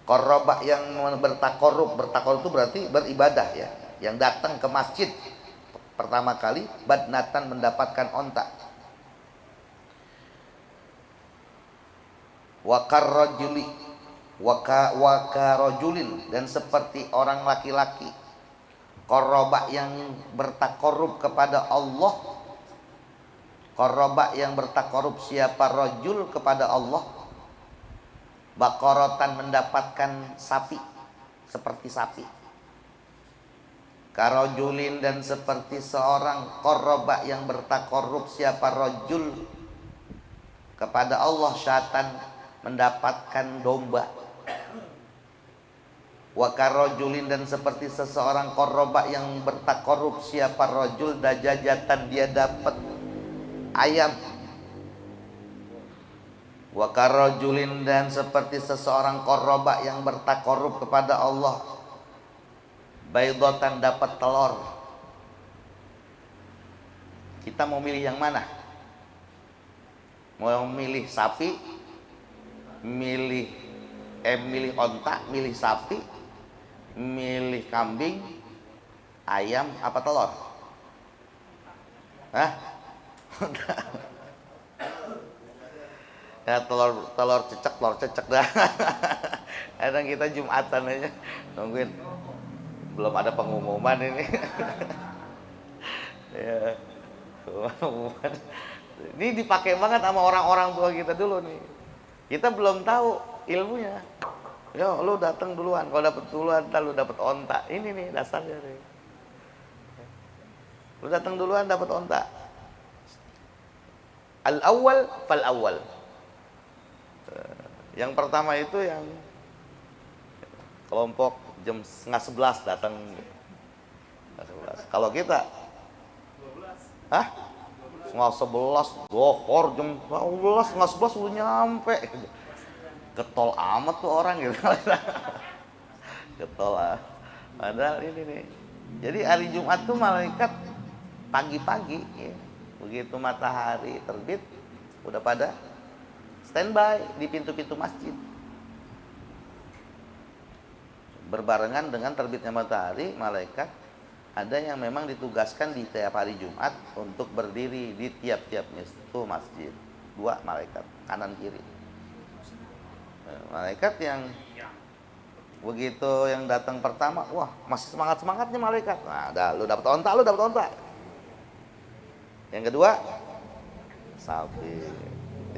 Qarraba yang bertakorup itu berarti beribadah ya. Yang datang ke masjid pertama kali badnatan mendapatkan onta. Wakarrajuli wakarrajulin dan seperti orang laki-laki. Qarraba yang bertakorup kepada Allah. Qarraba yang bertakorup siapa rajul kepada Allah. Baqaratan mendapatkan sapi, seperti sapi. Karajulin dan seperti seorang qarraba yang bertakorup siapa rajul kepada Allah syatan mendapatkan domba. Wa karajulin dan seperti seseorang qarraba yang bertakorup siapa rajul dajajatan dia dapat ayam. Wa karajulin dan seperti seseorang qarraba yang bertakorup kepada Allah baydatan dapat telur. Kita mau milih yang mana? Mau milih sapi, milih onta, milih sapi, milih kambing, ayam apa telur? Hah? Ya telur cecek dah. Kadang kita Jumatan aja nungguin belum ada pengumuman ini. Ya, pengumuman. Ini dipakai banget sama orang-orang tua kita dulu nih. Kita belum tahu ilmunya. Yo, lu datang duluan. Kalau dapet duluan, ntar lu dapet onta. Ini nih dasarnya nih. Lu datang duluan dapet onta. Al-awwal fal-awwal. Yang pertama itu yang kelompok jam 10:30 datang. 11. Kalau kita 12. Hah? 10:30 dohor jam 12, 10:11 udah nyampe. Getol amat tuh orang gitu. Getol ah. Padahal ini nih. Jadi hari Jumat tuh malaikat pagi-pagi ya. Begitu matahari terbit udah pada standby di pintu-pintu masjid. Berbarengan dengan terbitnya matahari, malaikat ada yang memang ditugaskan di tiap hari Jumat untuk berdiri di tiap-tiap masjid. 2 malaikat, kanan kiri. Malaikat yang begitu yang datang pertama, wah masih semangat-semangatnya malaikat. Nah, lu dapat onta. Yang kedua, sapi.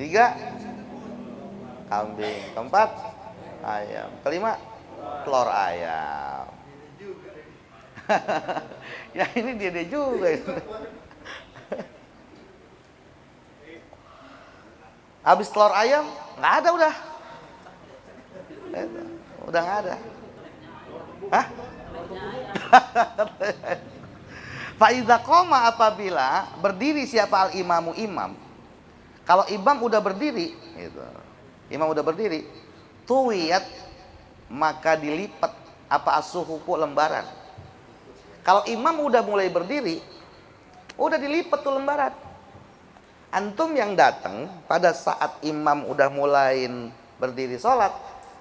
3, kambing. 4, ayam. 5, telur ayam. Ya ini dia juga. Habis telur ayam nggak ada udah. Udah nggak ada. Hah? Faiza qoma apabila berdiri siapa al-imamu imam. Kalau imam udah berdiri, gitu. Imam udah berdiri, tuwiyat maka dilipat apa asuhuku lembaran. Kalau imam udah mulai berdiri, udah dilipat tuh lembaran. Antum yang datang pada saat imam udah mulai berdiri sholat,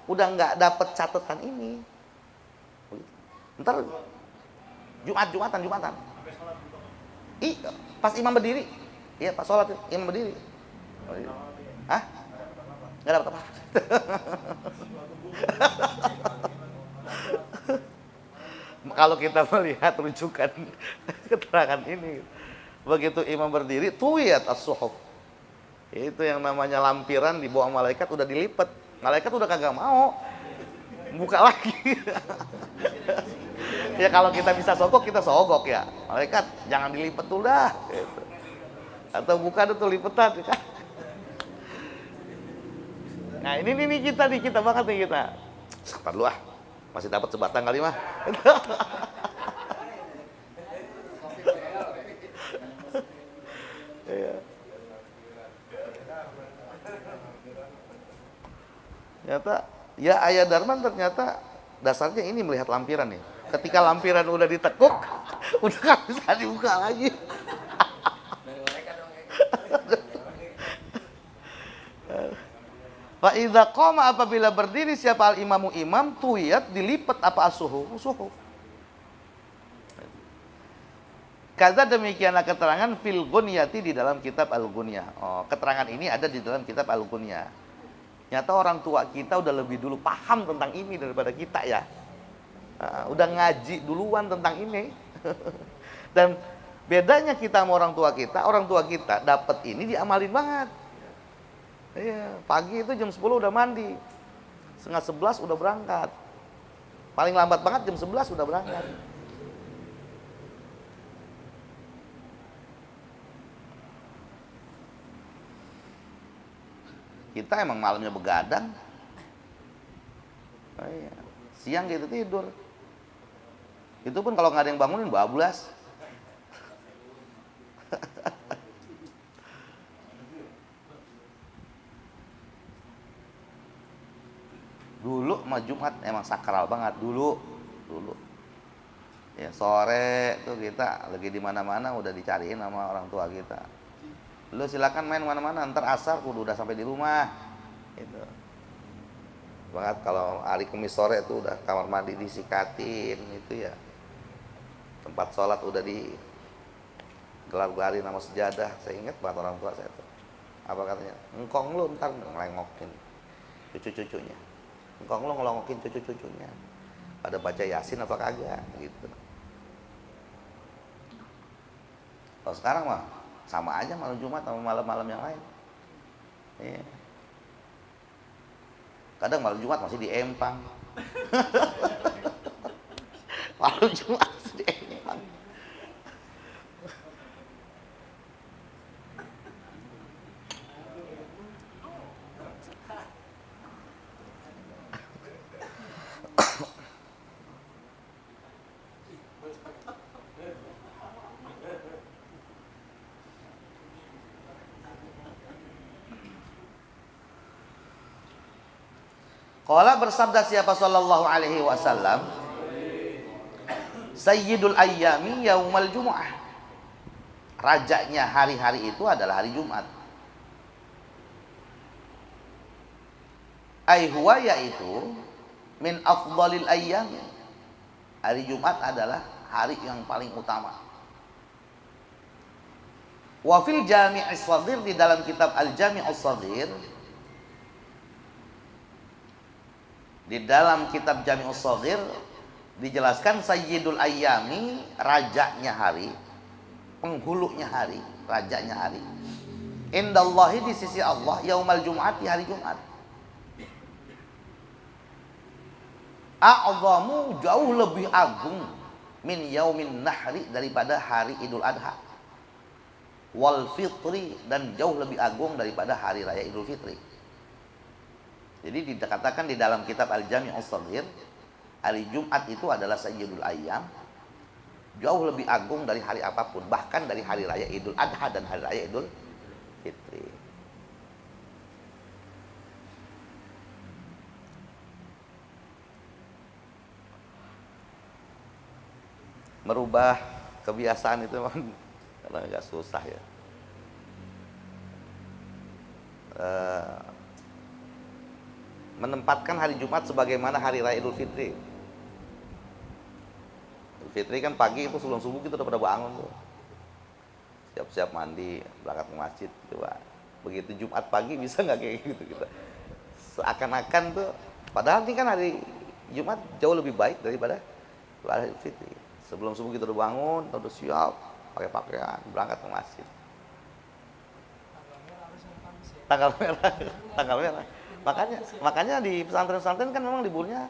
udah nggak dapet catatan ini. Ntar Jumatan. Pas imam berdiri, iya pas sholat imam berdiri. Hah? Nggak dapat apa? Kalau kita melihat rujukan keterangan ini, begitu imam berdiri, tuwiyat as-suhuf. Itu yang namanya lampiran di bawah malaikat udah dilipat. Malaikat udah kagak mau buka lagi. Ya kalau kita bisa sogok, kita sogok ya. Malaikat jangan dilipat dulu dah. Gitu. Atau buka tuh lipetan. Kan? Nah ini kita banget nih kita. Sebentar dulu ah, masih dapat sebatang kali mah. Ternyata ya Ayah Darman ternyata dasarnya ini melihat lampiran nih. Ketika lampiran udah ditekuk, udah gak bisa dibuka lagi. Fa idza qama, apabila berdiri siapa al imamu imam, tuyat dilipat apa asuhu, suhu. Kata demikianlah keterangan fil gunyati di dalam kitab Al-Gunyah. Oh, keterangan ini ada di dalam kitab Al-Gunyah. Nyata orang tua kita udah lebih dulu paham tentang ini daripada kita ya. Udah ngaji duluan tentang ini. Dan bedanya kita sama orang tua kita dapat ini diamalin banget. Iya, pagi itu jam 10 udah mandi. Setengah 11 udah berangkat. Paling lambat banget jam 11 udah berangkat. Kita emang malamnya begadang. Oh iya. Siang gitu tidur. Itu pun kalau nggak ada yang bangunin bablas. Dulu mah Jumat emang sakral banget dulu. Ya sore tuh kita lagi di mana-mana udah dicariin sama orang tua kita. Lu silakan main mana-mana, ntar asar kudu udah sampai di rumah. Gitu. Banget kalau hari Kamis sore itu udah kamar mandi disikatin itu ya. Tempat sholat udah di gelar-gelarin sama sejadah. Saya ingat banget orang tua saya tuh. Apa katanya? Engkong lu ntar ngelengokin cucu-cucunya. Engkong lu ngelongokin cucu-cucunya. Pada baca Yasin apa kagak gitu. Kalau sekarang mah sama aja malam Jumat sama malam-malam yang lain. Iya. Kadang malam Jumat masih di empang. Malam Jumat masih di empang. Qala bersabda siapa sallallahu alaihi wasallam, Sayyidul ayyami yaumal jumu'ah. Rajanya hari-hari itu adalah hari Jumat. Ai huwa yaitu min afdhalil ayyam. Hari Jumat adalah hari yang paling utama. Wa fil Jami'is Shaghir, di dalam kitab Al-Jami'us Shaghir, di dalam kitab Jami'us Shaghir dijelaskan Sayyidul Ayyami, rajanya hari, penghulunya hari, rajanya hari. Indallahi, di sisi Allah, yaumal Jum'at, di hari Jumat. A'zamu, jauh lebih agung, min yaumin nahri, daripada hari Idul Adha. Wal fitri, dan jauh lebih agung daripada hari raya Idul Fitri. Jadi dikatakan di dalam kitab Al-Jami'us Shaghir, hari Jumat itu adalah Sayyidul Ayyam, jauh lebih agung dari hari apapun, bahkan dari hari raya Idul Adha dan hari raya Idul Fitri. Merubah kebiasaan itu memang kadang agak susah ya. Menempatkan hari Jumat sebagaimana hari raya Idul Fitri. Idul Fitri kan pagi itu sebelum subuh kita udah pada bangun tuh. Siap-siap mandi, berangkat ke masjid gitu, Pak. Begitu Jumat pagi bisa nggak kayak gitu kita? Seakan-akan tuh, padahal ini kan hari Jumat jauh lebih baik daripada hari Idul Fitri. Sebelum subuh kita udah bangun, udah siap, pakai pakaian, berangkat ke masjid. Tanggal merah, tanggal merah. Makanya di pesantren-pesantren kan memang liburnya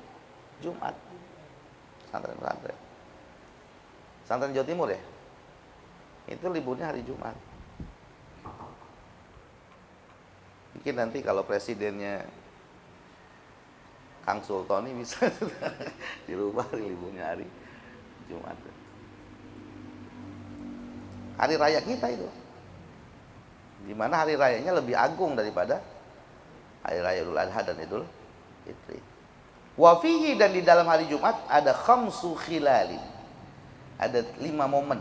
Jumat. Pesantren-pesantren. Pesantren Jawa Timur ya. Itu liburnya hari Jumat. Mungkin nanti kalau presidennya Kang Sultoni bisa dirubah liburnya hari Jumat. Hari raya kita itu. Di mana hari rayanya lebih agung daripada hari raya Idul Adha dan Idul Fitri. Wa fihi, dan di dalam hari Jumat ada khamsu khilalin. Ada 5 momen,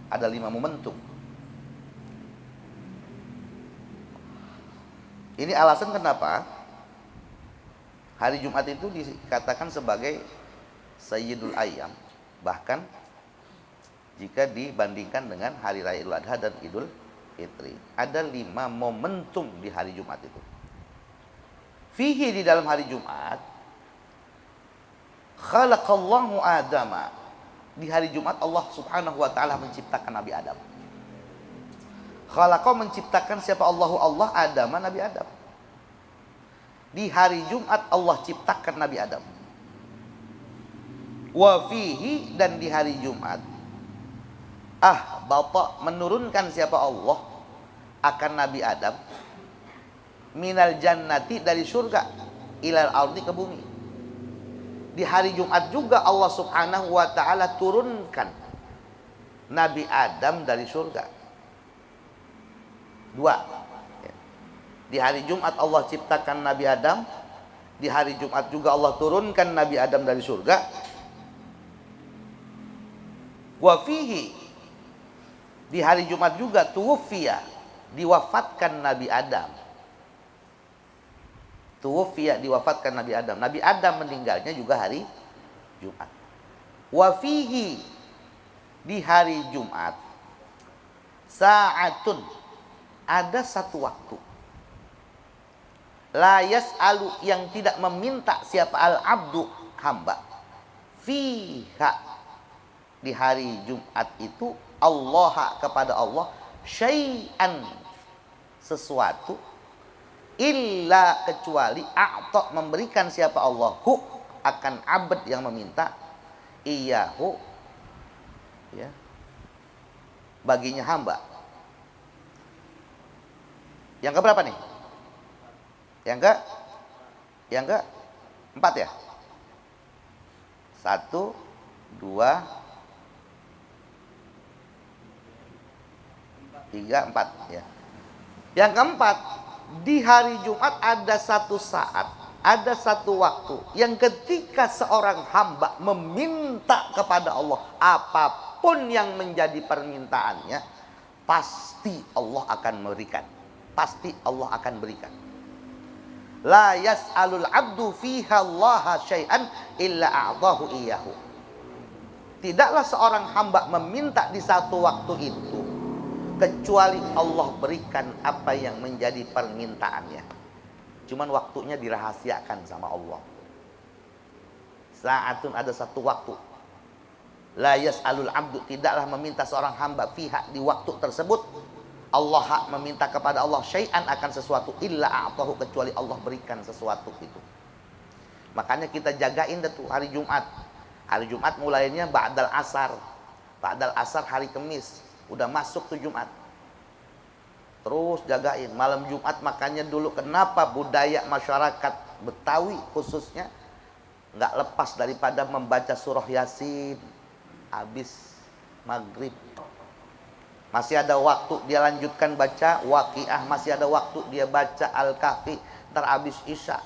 ada 5 momentum. Ini alasan kenapa Hari Jumat itu dikatakan sebagai Sayyidul Ayyam. Bahkan jika dibandingkan dengan hari raya Idul Adha dan Idul Fitri. Ada 5 momentum di hari Jumat itu. Fihi, di dalam hari Jumat, khalaqallahu Adama. Di hari Jumat Allah Subhanahu wa taala menciptakan Nabi Adam. Khalaqa, menciptakan siapa? Allah Adam, Nabi Adam. Di hari Jumat Allah ciptakan Nabi Adam. Wa fihi, dan di hari Jumat Bapak menurunkan siapa? Allah akan Nabi Adam minal jannati, dari surga, ilal ardi, ke bumi. Di hari Jumat juga Allah Subhanahu wa taala turunkan Nabi Adam dari surga. 2. Di hari Jumat Allah ciptakan Nabi Adam, di hari Jumat juga Allah turunkan Nabi Adam dari surga. Wa fihi, di hari Jumat juga tuwfiya, diwafatkan Nabi Adam. Tuwfiya, diwafatkan Nabi Adam. Nabi Adam meninggalnya juga hari Jumat. Wa fihi, di hari Jumat, sa'atun, ada satu waktu, la yas'alu, yang tidak meminta siapa? Al-abdu, hamba, fiha, di hari Jumat itu, Allah, kepada Allah, syai'an, sesuatu, illa, kecuali, a'ta, memberikan siapa? Allah, hu, akan abd yang meminta, iyahu, ya, baginya hamba. Yang keberapa nih? Yang ke 4 ya? 1, 2, 3, 4 ya. Yang keempat, di hari Jumat ada satu saat, ada satu waktu yang ketika seorang hamba meminta kepada Allah apapun yang menjadi permintaannya, pasti Allah akan memberikan. Pasti Allah akan berikan. La yas'alul abdu fiha Allah syai'an illa a'tahu iyyahu. Tidaklah seorang hamba meminta di satu waktu itu kecuali Allah berikan apa yang menjadi permintaannya. Cuman waktunya dirahasiakan sama Allah. Sa'atun, ada satu waktu. La yas'alul abdu, tidaklah meminta seorang hamba fiha, di waktu tersebut, Allah meminta kepada Allah syai'an, akan sesuatu, illa a'tahu, kecuali Allah berikan sesuatu itu. Makanya kita jagain tuh hari Jumat. Hari Jumat mulainya ba'dal asar. Ba'dal asar hari Kamis, udah masuk tuh Jumat. Terus jagain malam Jumat. Makanya dulu kenapa budaya masyarakat Betawi khususnya nggak lepas daripada membaca surah Yasin habis maghrib. Masih ada waktu dia lanjutkan baca Waqiah, masih ada waktu dia baca Al-Kahfi, ntar habis Isya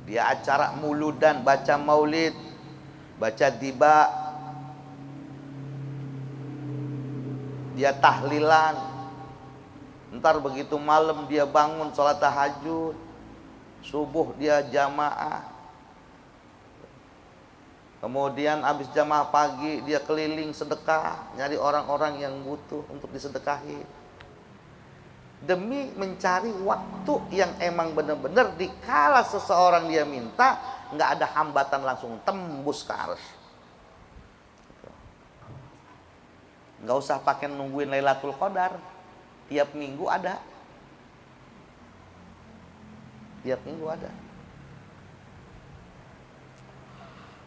dia acara muludan, baca maulid, baca tiba, dia tahlilan, ntar begitu malam dia bangun sholat tahajud, subuh dia jamaah, kemudian habis jamaah pagi dia keliling sedekah, nyari orang-orang yang butuh untuk disedekahi, demi mencari waktu yang emang benar-benar dikala seseorang dia minta, nggak ada hambatan, langsung tembus ke arsy. Nggak usah pakai nungguin Lailatul Qadar, tiap minggu ada. Tiap minggu ada.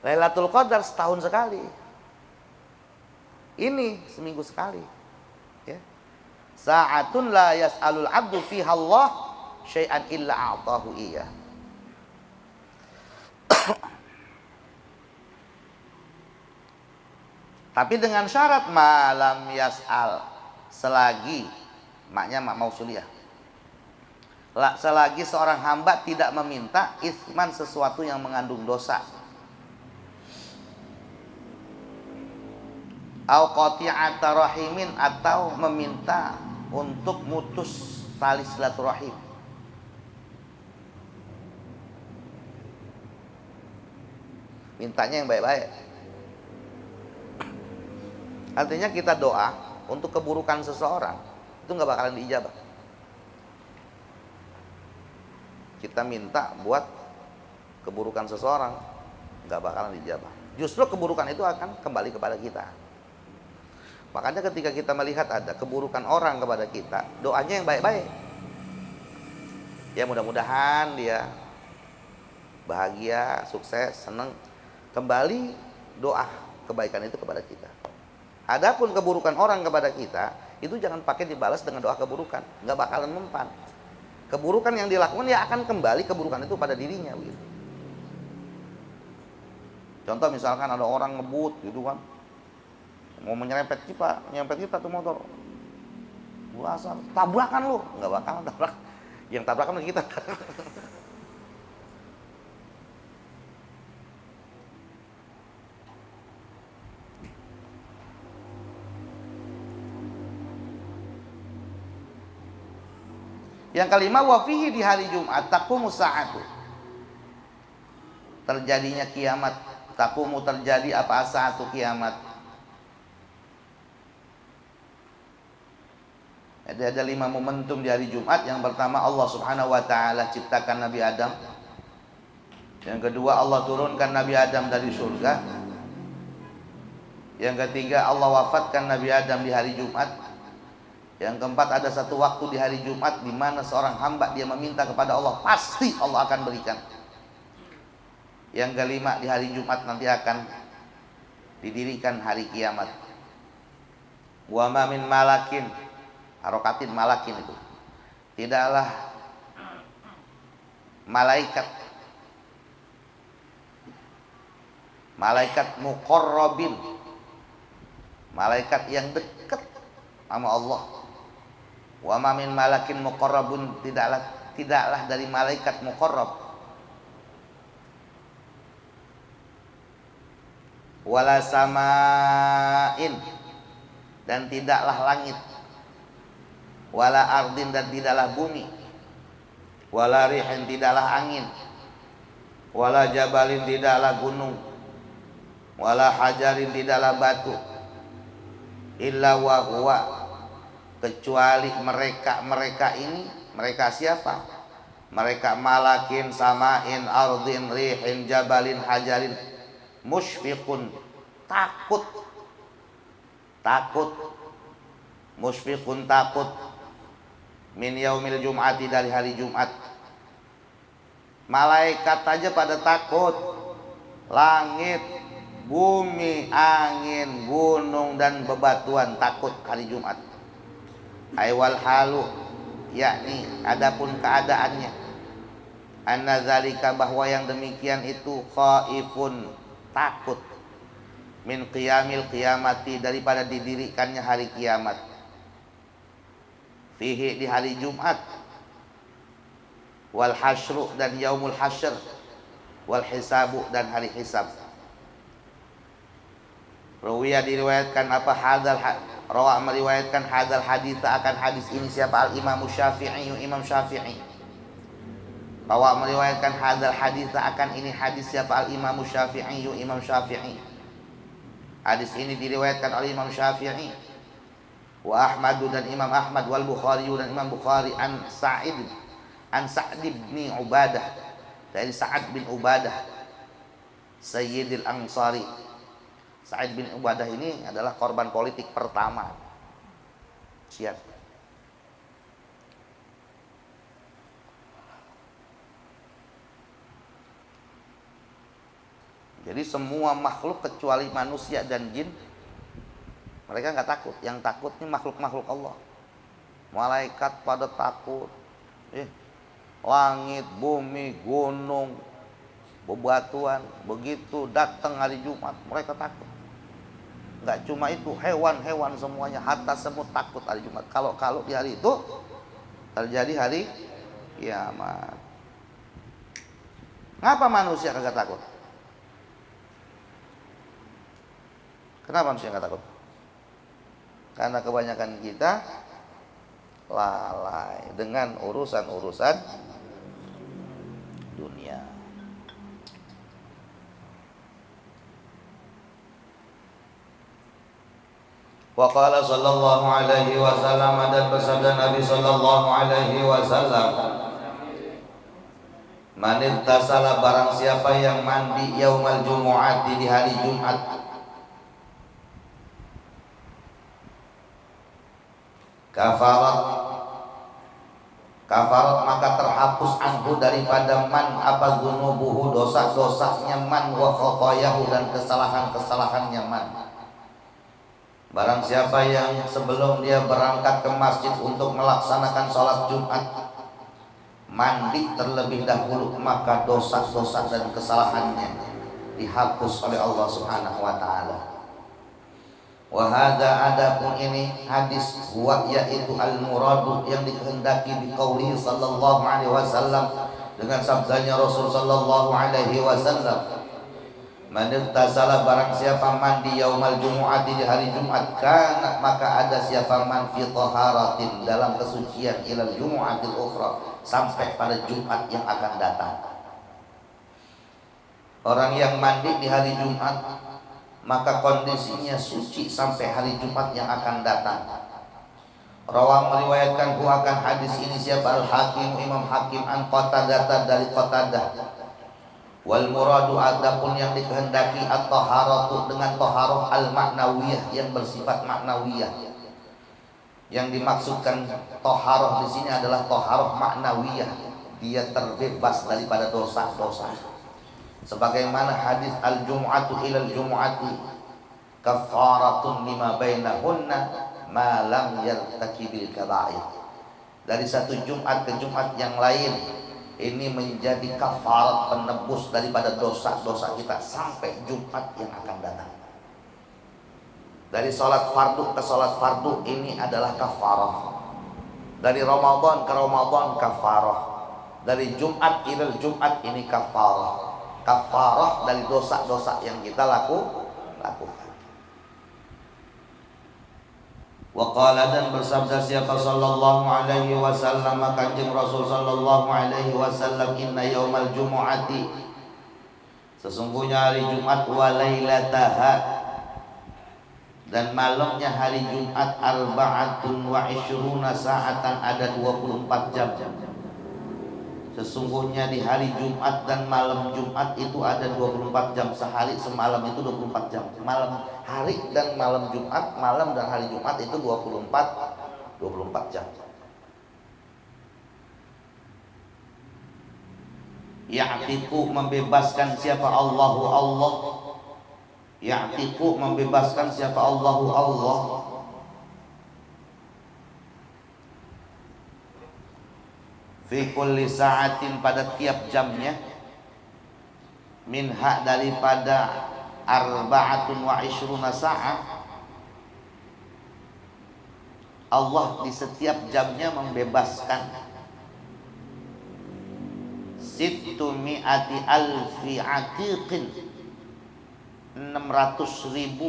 Lailatul Qadar setahun sekali. Ini seminggu sekali. Ya. Sa'atun la yas'alul abdu fiha Allah syai'an illa a'tahu iya. Tapi dengan syarat malam yas'al, selagi, maknya mak mausuliyah, selagi seorang hamba tidak meminta isman, sesuatu yang mengandung dosa, au qati'ata rahimin, atau meminta untuk mutus tali silaturahim. Mintanya yang baik-baik. Artinya kita doa untuk keburukan seseorang itu nggak bakalan diijabah. Kita minta buat keburukan seseorang nggak bakalan diijabah. Justru keburukan itu akan kembali kepada kita. Makanya ketika kita melihat ada keburukan orang kepada kita, doanya yang baik-baik. Ya mudah-mudahan dia bahagia, sukses, senang. Kembali doa kebaikan itu kepada kita. Adapun keburukan orang kepada kita, itu jangan pakai dibalas dengan doa keburukan, nggak bakalan mempan. Keburukan yang dilakukan ya akan kembali keburukan itu pada dirinya begitu. Contoh misalkan ada orang ngebut gitu kan, mau menyerempet kita tuh motor, gua asal tabrakan lu, nggak bakalan tabrak, yang tabrakan kita. Yang kelima, wafihi di hari Jumat taqumu sa'atu, terjadinya kiamat. Taqumu terjadi apa sa'atu kiamat. Jadi ada 5 momentum di hari Jumat. Yang pertama, Allah Subhanahu wa taala ciptakan Nabi Adam. Yang kedua, Allah turunkan Nabi Adam dari surga. Yang ketiga, Allah wafatkan Nabi Adam di hari Jumat. Yang keempat, ada satu waktu di hari Jumat di mana seorang hamba dia meminta kepada Allah, pasti Allah akan berikan. Yang kelima, di hari Jumat nanti akan didirikan hari kiamat. Wa ma min malakin, harokatin malakin itu, tidaklah malaikat muqarrabin, malaikat yang dekat sama Allah. Wa ma min malakin muqarrabun, tidaklah dari malaikat muqarrab. Wala samain, dan tidaklah langit. Wala ardin, dan tidaklah bumi. Wala rihin, tidaklah angin. Wala jabalin, tidaklah gunung. Wala hajarin, tidaklah batu. Illa wa huwa, kecuali mereka ini. Mereka siapa? Mereka malakin, samain, ardin, rihin, jabalin, hajarin, musyfiqun, takut, musyfiqun, takut, min yaumil jum'ati, dari hari Jumat. Malaikat aja pada takut. Langit, bumi, angin, gunung, dan bebatuan takut hari Jumat. Aywal halu, yakni adapun keadaannya, anna zalika, bahwa yang demikian itu, khaifun, takut, min qiyamil qiyamati, daripada didirikannya hari kiamat. Fihi, di hari Jumat. Wal hasyru, dan yaumul hasyr. Wal hisabu, dan hari hisab. Ruwiya, diriwayatkan apa, rawa, meriwayatkan hadal hadits, akan hadis ini siapa? Al-Imam Syafi'i, Imam Syafi'i. Rawa, meriwayatkan hadal hadits, akan ini hadis siapa? Al-Imam Syafi'i, Imam Syafi'i. Hadis ini diriwayatkan oleh Imam Syafi'i. Wa Ahmad, dan Imam Ahmad. Wal Bukhari, dan Imam Bukhari. An Sa'd bin Ubadah, dari Sa'ad bin Ubadah, Sayyidil Ansari. Sa'id bin Ubadah ini adalah korban politik pertama Syiah. Jadi semua makhluk kecuali manusia dan jin, mereka nggak takut. Yang takut ini makhluk-makhluk Allah. Malaikat pada takut. Langit, bumi, gunung, bebatuan, begitu datang hari Jumat mereka takut. Nggak cuma itu, hewan-hewan semuanya, hatta semut takut hari Jumat. Kalau di hari itu terjadi hari kiamat. Ngapa manusia kagak takut? Kenapa manusia nggak takut? Karena kebanyakan kita lalai dengan urusan-urusan dunia. Wa qala sallallahu alaihi wasallam, dan bersabda Nabi sallallahu alaihi wasallam, man ittasala, barang siapa yang mandi yaumal jumu'ati, di hari Jumat, kafarat maka terhapus anhu daripada man apa dzunubuhu, dosa-dosanya man, wa khotoyahu dan kesalahan-kesalahannya man. Barang siapa yang sebelum dia berangkat ke masjid untuk melaksanakan sholat Jumat mandi terlebih dahulu, maka dosa-dosa dan kesalahannya dihapus oleh Allah Subhanahu wa taala. Wa hadza, adapun ini hadis, huwa yaitu al-muradu, yang dikehendaki bi qauli sallallahu alaihi wasallam, dengan sabdanya Rasul sallallahu alaihi wasallam, man irtasala, barang siapa mandi yaumal jumu'ati, di hari Jumat, kana maka ada siapa man fi taharatin, dalam kesucian, ilal jumu'atil ukhra, sampai pada Jumat yang akan datang. Orang yang mandi di hari Jumat maka kondisinya suci sampai hari Jumat yang akan datang. Rawah, meriwayatkan akan hadis ini siapa? Al-Hakim, Imam Hakim, an Qatadah, dari Qatadah. Wal muradu, adapun yang dikehendaki, at-taharatu, dengan taharah al-ma'nawiyah, yang bersifat ma'nawiyah. Yang dimaksudkan taharah di sini adalah taharah ma'nawiyah, dia terbebas daripada dosa-dosa. Sebagaimana hadis al-jumu'atu ilal jumu'ati kafaratun lima bainahunna ma lam yartakibil kaba'ir. Dari satu Jumat ke Jumat yang lain, ini menjadi kafarat, penebus daripada dosa-dosa kita sampai Jumat yang akan datang. Dari sholat fardu ke sholat fardu, ini adalah kafarah. Dari Ramadan ke Ramadan, kafarah. Dari Jumat ilal Jumat, ini kafarah. Kafarah dari dosa-dosa yang kita lakukan. Wa qala, dan bersabda siapa sallallahu alaihi wasallam, kanjeng Rasul sallallahu alaihi wasallam, inna yaumal jumu'ati, sesungguhnya hari Jumat, wa lailataha, dan malamnya hari Jumat, arba'atun wa ishruna sa'atan, ada 24 jam. Sesungguhnya di hari Jumat dan malam Jumat itu ada 24 jam. Sehari semalam itu 24 jam. Malam hari dan malam Jumat, malam dan hari Jumat itu 24 jam. Ya'tiku, membebaskan siapa? Allahu Allah. Ya'tiku, membebaskan siapa? Allahu Allah. Fi kulli sa'atin, pada tiap jamnya, minha, daripada arba'atun wa ishruna sa'ah, Allah di setiap jamnya membebaskan sittu mi'ati alfi atiqin, 600.000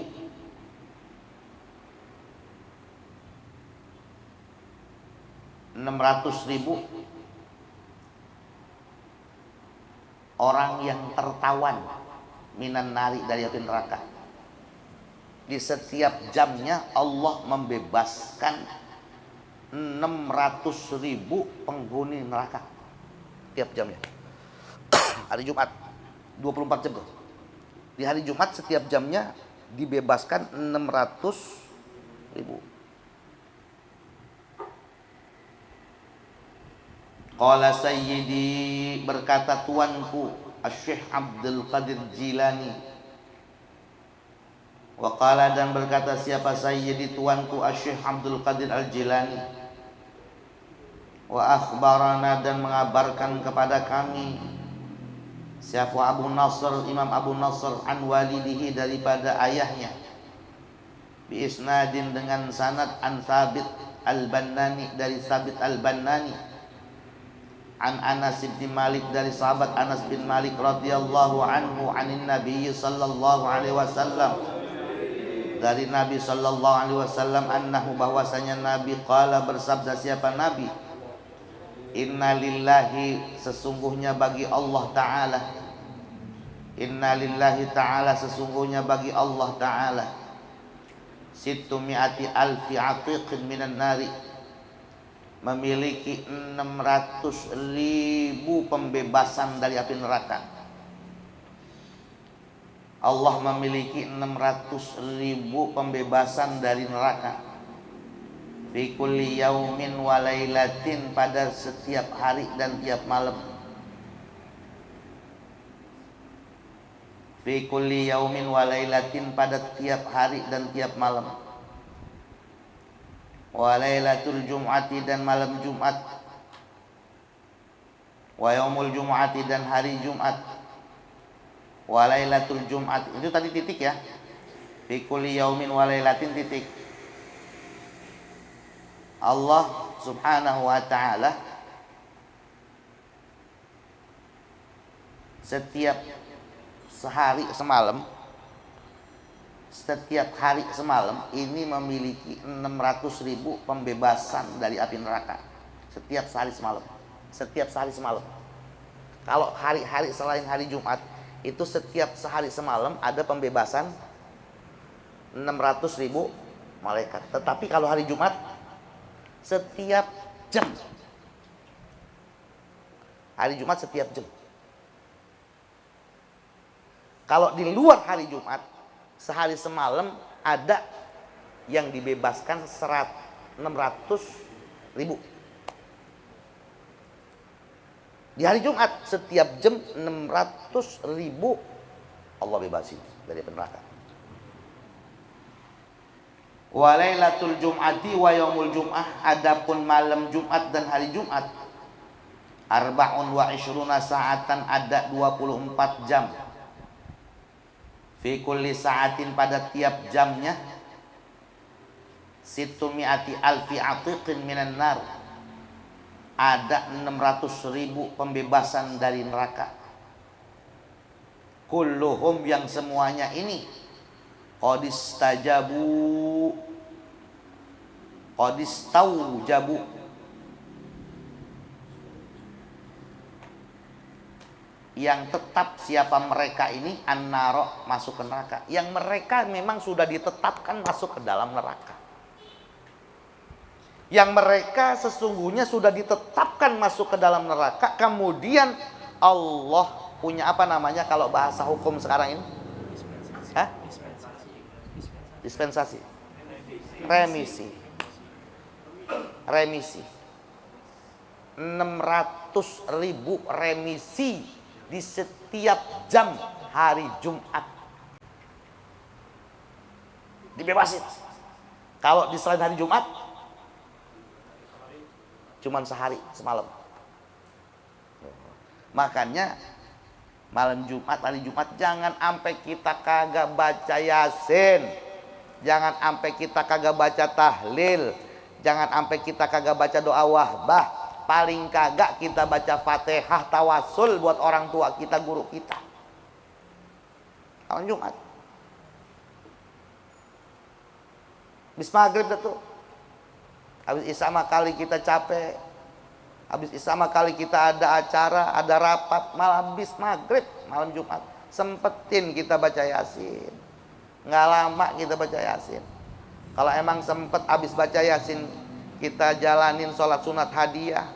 orang yang tertawan minan nari, dari api neraka. Di setiap jamnya Allah membebaskan 600.000 penghuni neraka tiap jamnya. Hari Jumat 24 jam tuh. Di hari Jumat setiap jamnya dibebaskan 600.000. Qala sayyidi, berkata tuanku Asy-Syaikh Abdul Qadir Jilani. Wa qala, dan berkata siapa? Sayyidi, tuanku Asy-Syaikh Abdul Qadir Al-Jilani. Wa akhbarana, dan mengabarkan kepada kami siapa? Abu Nasr, Imam Abu Nasr, an walidihi, daripada ayahnya, bi isnadin, dengan sanad, an Thabit Al-Bannani, dari Thabit Al-Bannani, an Anas bin Malik, dari sahabat Anas bin Malik radhiyallahu anhu, anin Nabi sallallahu alaihi wasallam, dari Nabi sallallahu alaihi wasallam, annahu, bahwasanya Nabi, qala, bersabda siapa Nabi, inna lillahi, sesungguhnya bagi Allah Ta'ala, inna lillahi ta'ala, sesungguhnya bagi Allah Ta'ala, Sittumi'ati alfi atiqin minan nari, memiliki 600.000 pembebasan dari api neraka. Allah memiliki 600.000 pembebasan dari neraka. Fi kulli yaumin wa lailatin, pada setiap hari dan tiap malam. Fi kulli yaumin wa lailatin, pada tiap hari dan tiap malam. Wa lailatul jum'ati, dan malam Jumat. Wa yaumul jum'ati, dan hari Jumat. Wa lailatul jum'ati, itu tadi titik ya. Fi kulli yaumin wa lailatin titik. Allah Subhanahu wa ta'ala setiap sehari semalam, setiap hari semalam ini memiliki 600.000 pembebasan dari api neraka. Setiap sehari semalam. Setiap sehari semalam. Kalau hari-hari selain hari Jumat, itu setiap sehari semalam ada pembebasan 600.000 malaikat. Tetapi kalau hari Jumat, setiap jam. Hari Jumat setiap jam. Kalau di luar hari Jumat, sehari semalam ada yang dibebaskan 600.000. Di hari Jumat setiap jam 600.000 Allah bebasin dari neraka. Wa lailatul jum'ati wa yaumul jum'ah, adapun malam Jumat dan hari Jumat, arba'un wa ishruna sa'atan, ada 24 jam. Fi kulli sa'atin, pada tiap jamnya, sittumi'ati alfi atiqin minan nar, ada 600.000 pembebasan dari neraka. Kulluhum, yang semuanya ini, qadistajabu, qadistaujabu, yang tetap siapa mereka ini, an-naro, masuk ke neraka. Yang mereka memang sudah ditetapkan masuk ke dalam neraka. Yang mereka sesungguhnya sudah ditetapkan masuk ke dalam neraka. Kemudian Allah punya apa namanya kalau bahasa hukum sekarang ini? Hah? Dispensasi. Remisi. Remisi. 600.000 remisi di setiap jam hari Jumat. Dibebasin. Kalau di selain hari Jumat, cuman sehari semalam. Makanya malam Jumat, hari Jumat, jangan sampai kita kagak baca Yasin, jangan sampai kita kagak baca tahlil, jangan sampai kita kagak baca doa wahbah, paling kagak kita baca Fatihah tawasul buat orang tua kita, guru kita. Malam Jumat. Habis maghrib dah tuh. Habis isya kali kita capek. Habis isya kali kita ada acara, ada rapat, malam habis maghrib, malam Jumat, sempetin kita baca Yasin. Nggak lama kita baca Yasin. Kalau emang sempet habis baca Yasin, kita jalanin sholat sunat hadiah,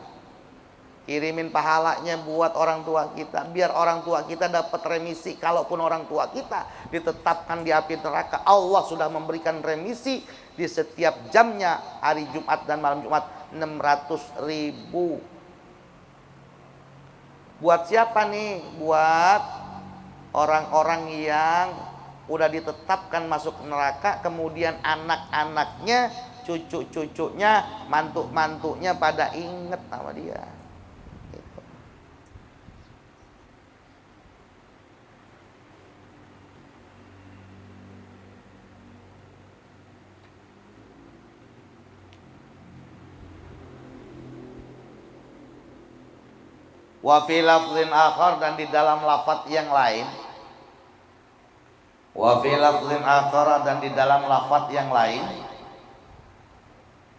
kirimin pahalanya buat orang tua kita, biar orang tua kita dapat remisi. Kalaupun orang tua kita ditetapkan di api neraka, Allah sudah memberikan remisi di setiap jamnya hari Jumat dan malam Jumat, 600.000. Buat siapa nih? Buat orang-orang yang udah ditetapkan masuk neraka, kemudian anak-anaknya, cucu-cucunya, mantu-mantunya pada inget sama dia. Gitu. Wa fi lafzin akhar, dan di dalam lafaz yang lain. Wa fi lafzin akhar, dan di dalam lafaz yang lain,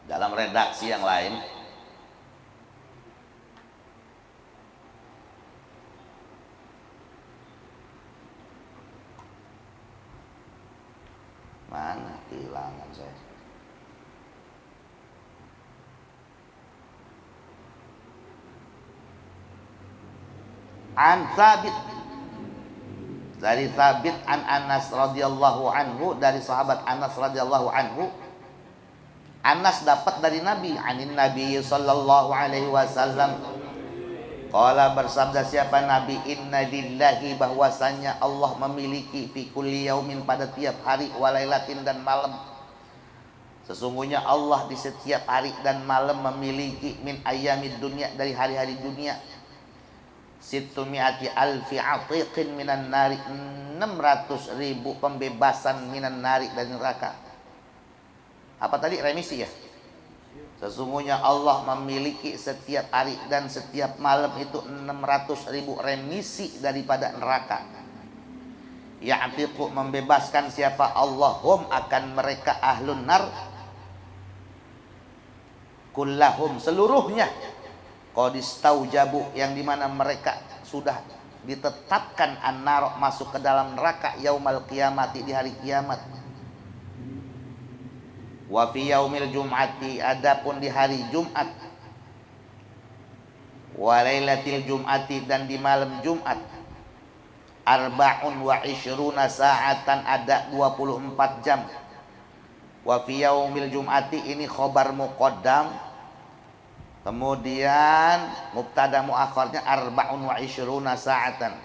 dalam redaksi yang lain, mana? kehilangan saya. An Thabit, dari Thabit an Anas radhiyallahu anhu, dari sahabat Anas radhiyallahu anhu. Anas dapat dari Nabi, anin Nabi sallallahu alaihi wasallam. Qala, bersabda siapa Nabi, inna lillahi, bahwasanya Allah memiliki fi kulli yaumin, pada tiap hari, walailatin, dan malam. Sesungguhnya Allah di setiap hari dan malam memiliki min ayyamid dunya, dari hari-hari dunia, situmi'ati alfi atiqin minan nari, 600.000 pembebasan minan nari, dari neraka. Apa tadi? Remisi ya. Sesungguhnya Allah memiliki setiap hari dan setiap malam itu 600.000 remisi daripada neraka. Ya'tiqu, membebaskan siapa Allah, hum, akan mereka, ahlun nar, kullahum, seluruhnya, qadistaujabu, yang dimana mereka sudah ditetapkan an-nar, masuk ke dalam neraka, yaumal qiyamati, di hari kiamat. Wa fi yaumil jum'ati, adapun di hari Jumat, wa lailatil jum'ati, dan di malam Jumat, arba'un wa ishruna sa'atan, ada 24 jam. Wa fi yaumil jum'ati, ini khobar muqaddam, kemudian mubtada muakhirnya arba'un wa ishruna sa'atan,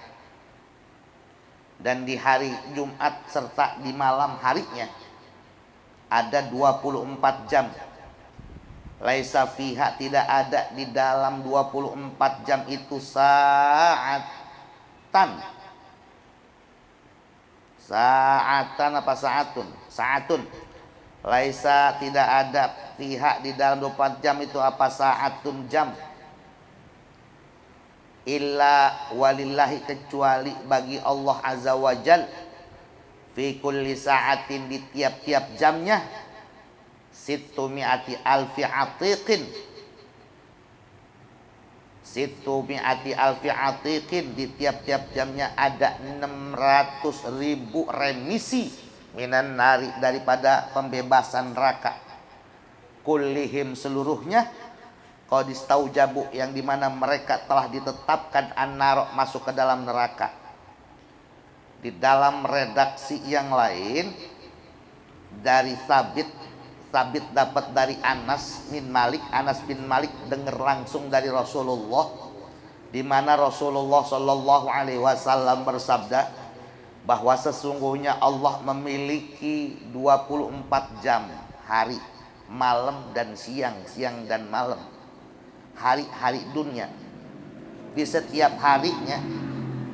dan di hari Jumat serta di malam harinya ada 24 jam. Laisa fiha, tidak ada di dalam 24 jam itu sa'atan. Sa'atan apa sa'atun? Sa'atun. Laisa, tidak ada fiha, di dalam 24 jam itu apa sa'atun, jam. Illa walillahi, kecuali bagi Allah azza wa jal, fi kulli sa'atin, di tiap-tiap jamnya, situmi'ati alfi atiqin, situmi'ati alfi atiqin, di tiap-tiap jamnya ada 600.000 remisi minan nari, daripada pembebasan neraka. Kullihim, seluruhnya, qadistaujabu, yang dimana mereka telah ditetapkan an-nar, masuk ke dalam neraka. Di dalam redaksi yang lain dari Thabit dapat dari Anas bin Malik. Anas bin Malik dengar langsung dari Rasulullah, di mana Rasulullah Shallallahu Alaihi Wasallam bersabda bahwa sesungguhnya Allah memiliki 24 jam, hari, malam, dan siang, siang dan malam, hari-hari dunia. Di setiap harinya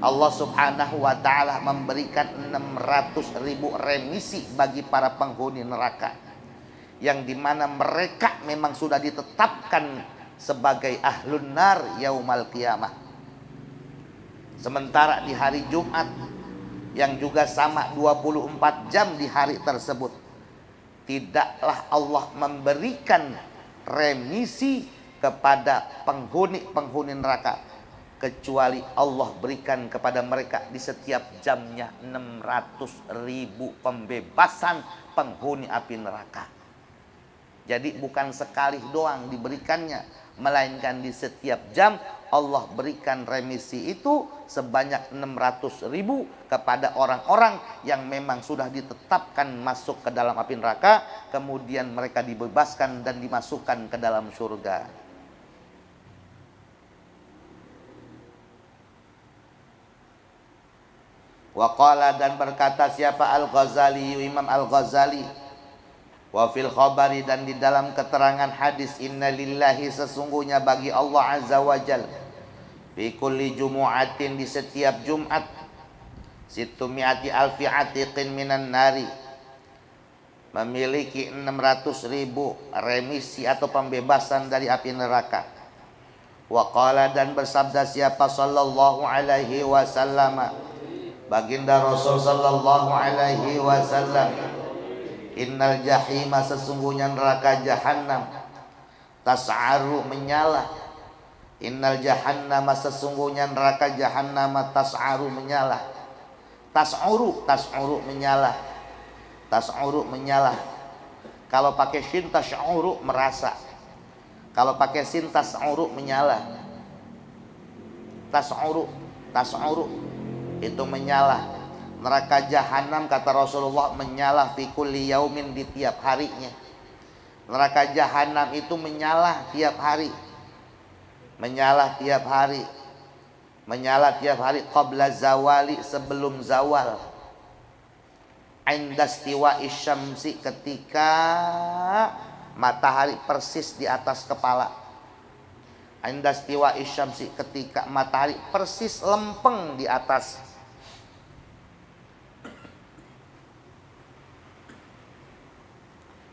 Allah subhanahu wa ta'ala memberikan 600.000 remisi bagi para penghuni neraka, yang dimana mereka memang sudah ditetapkan sebagai ahlun nar yaumal qiyamah. Sementara di hari Jumat, yang juga sama 24 jam di hari tersebut, tidaklah Allah memberikan remisi kepada penghuni neraka, kecuali Allah berikan kepada mereka di setiap jamnya 600.000 pembebasan penghuni api neraka. Jadi bukan sekali doang diberikannya, melainkan di setiap jam Allah berikan remisi itu sebanyak 600.000 kepada orang-orang yang memang sudah ditetapkan masuk ke dalam api neraka, kemudian mereka dibebaskan dan dimasukkan ke dalam surga. Waqala, dan berkata siapa Al-Ghazali, Imam Al-Ghazali, wa fil khabari, dan di dalam keterangan hadis, inna lillahi, sesungguhnya bagi Allah azza wa jal, fi kulli jumu'atin, di setiap Jumat, situmi'ati alfi atiqin minan nari, memiliki 600.000 remisi atau pembebasan dari api neraka. Waqala, dan bersabda siapa sallallahu alaihi wasallam, baginda Rasul sallallahu alaihi wasallam, innal jahima, sesungguhnya neraka jahanam, tas'aru, menyala. Innal jahannam, sesungguhnya neraka jahanam, tas'aru, menyala. Tas'uru menyala. Tas'uru menyala. Kalau pakai shin tas'uru merasa. Kalau pakai sin tas'uru menyala. Tas'uru itu menyala. Neraka jahanam kata Rasulullah menyala fi kulli yaumin, di tiap harinya. Neraka jahanam itu menyala tiap hari. Menyala tiap hari. Menyala tiap hari qabla zawali, sebelum zawal. Inda istiwa'i syamsi, ketika matahari persis di atas kepala. Inda istiwa'i syamsi, ketika matahari persis lempeng di atas.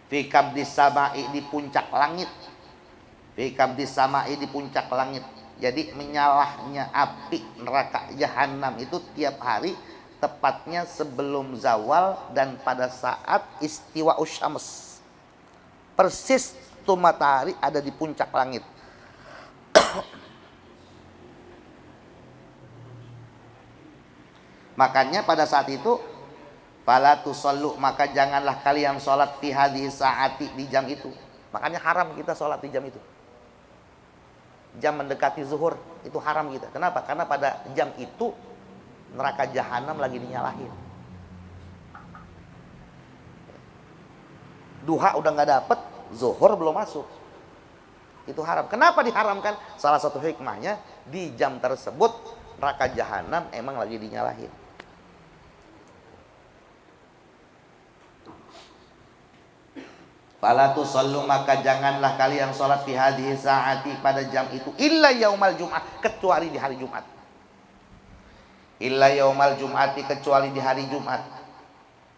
Fi kabdis sama'i, di puncak langit. Fi kabdis sama'i, di puncak langit. Jadi menyalahnya api neraka jahanam itu tiap hari, tepatnya sebelum zawal dan pada saat istiwa usyams. Persis tuh matahari ada di puncak langit. Makanya pada saat itu fala tusallu, maka janganlah kalian sholat fi hadhihi saati, di jam itu. Makanya haram kita sholat di jam itu. Jam mendekati zuhur itu haram kita. Kenapa? Karena pada jam itu neraka jahanam lagi dinyalahin. Duha udah nggak dapet, zuhur belum masuk. Itu haram. Kenapa diharamkan? Salah satu hikmahnya, di jam tersebut neraka jahanam emang lagi dinyalahin. Fala tusallu, maka janganlah kalian sholat fi hadhihi saati, pada jam itu, illa yaumal Jumat, kecuali di hari Jumat. Illa yaumal Jum'ati, kecuali di hari Jumat.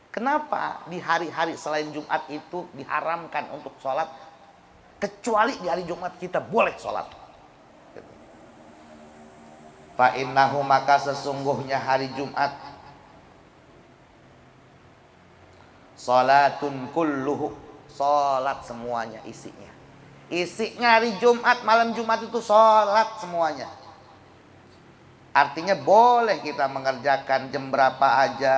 Kenapa di hari-hari selain Jumat itu diharamkan untuk sholat, kecuali di hari Jumat kita boleh sholat? Fa innahu, maka sesungguhnya hari Jumat, sholatun kulluhu, sholat semuanya isinya. Isinya hari Jumat, malam Jumat itu sholat semuanya. Artinya boleh kita mengerjakan jam berapa aja.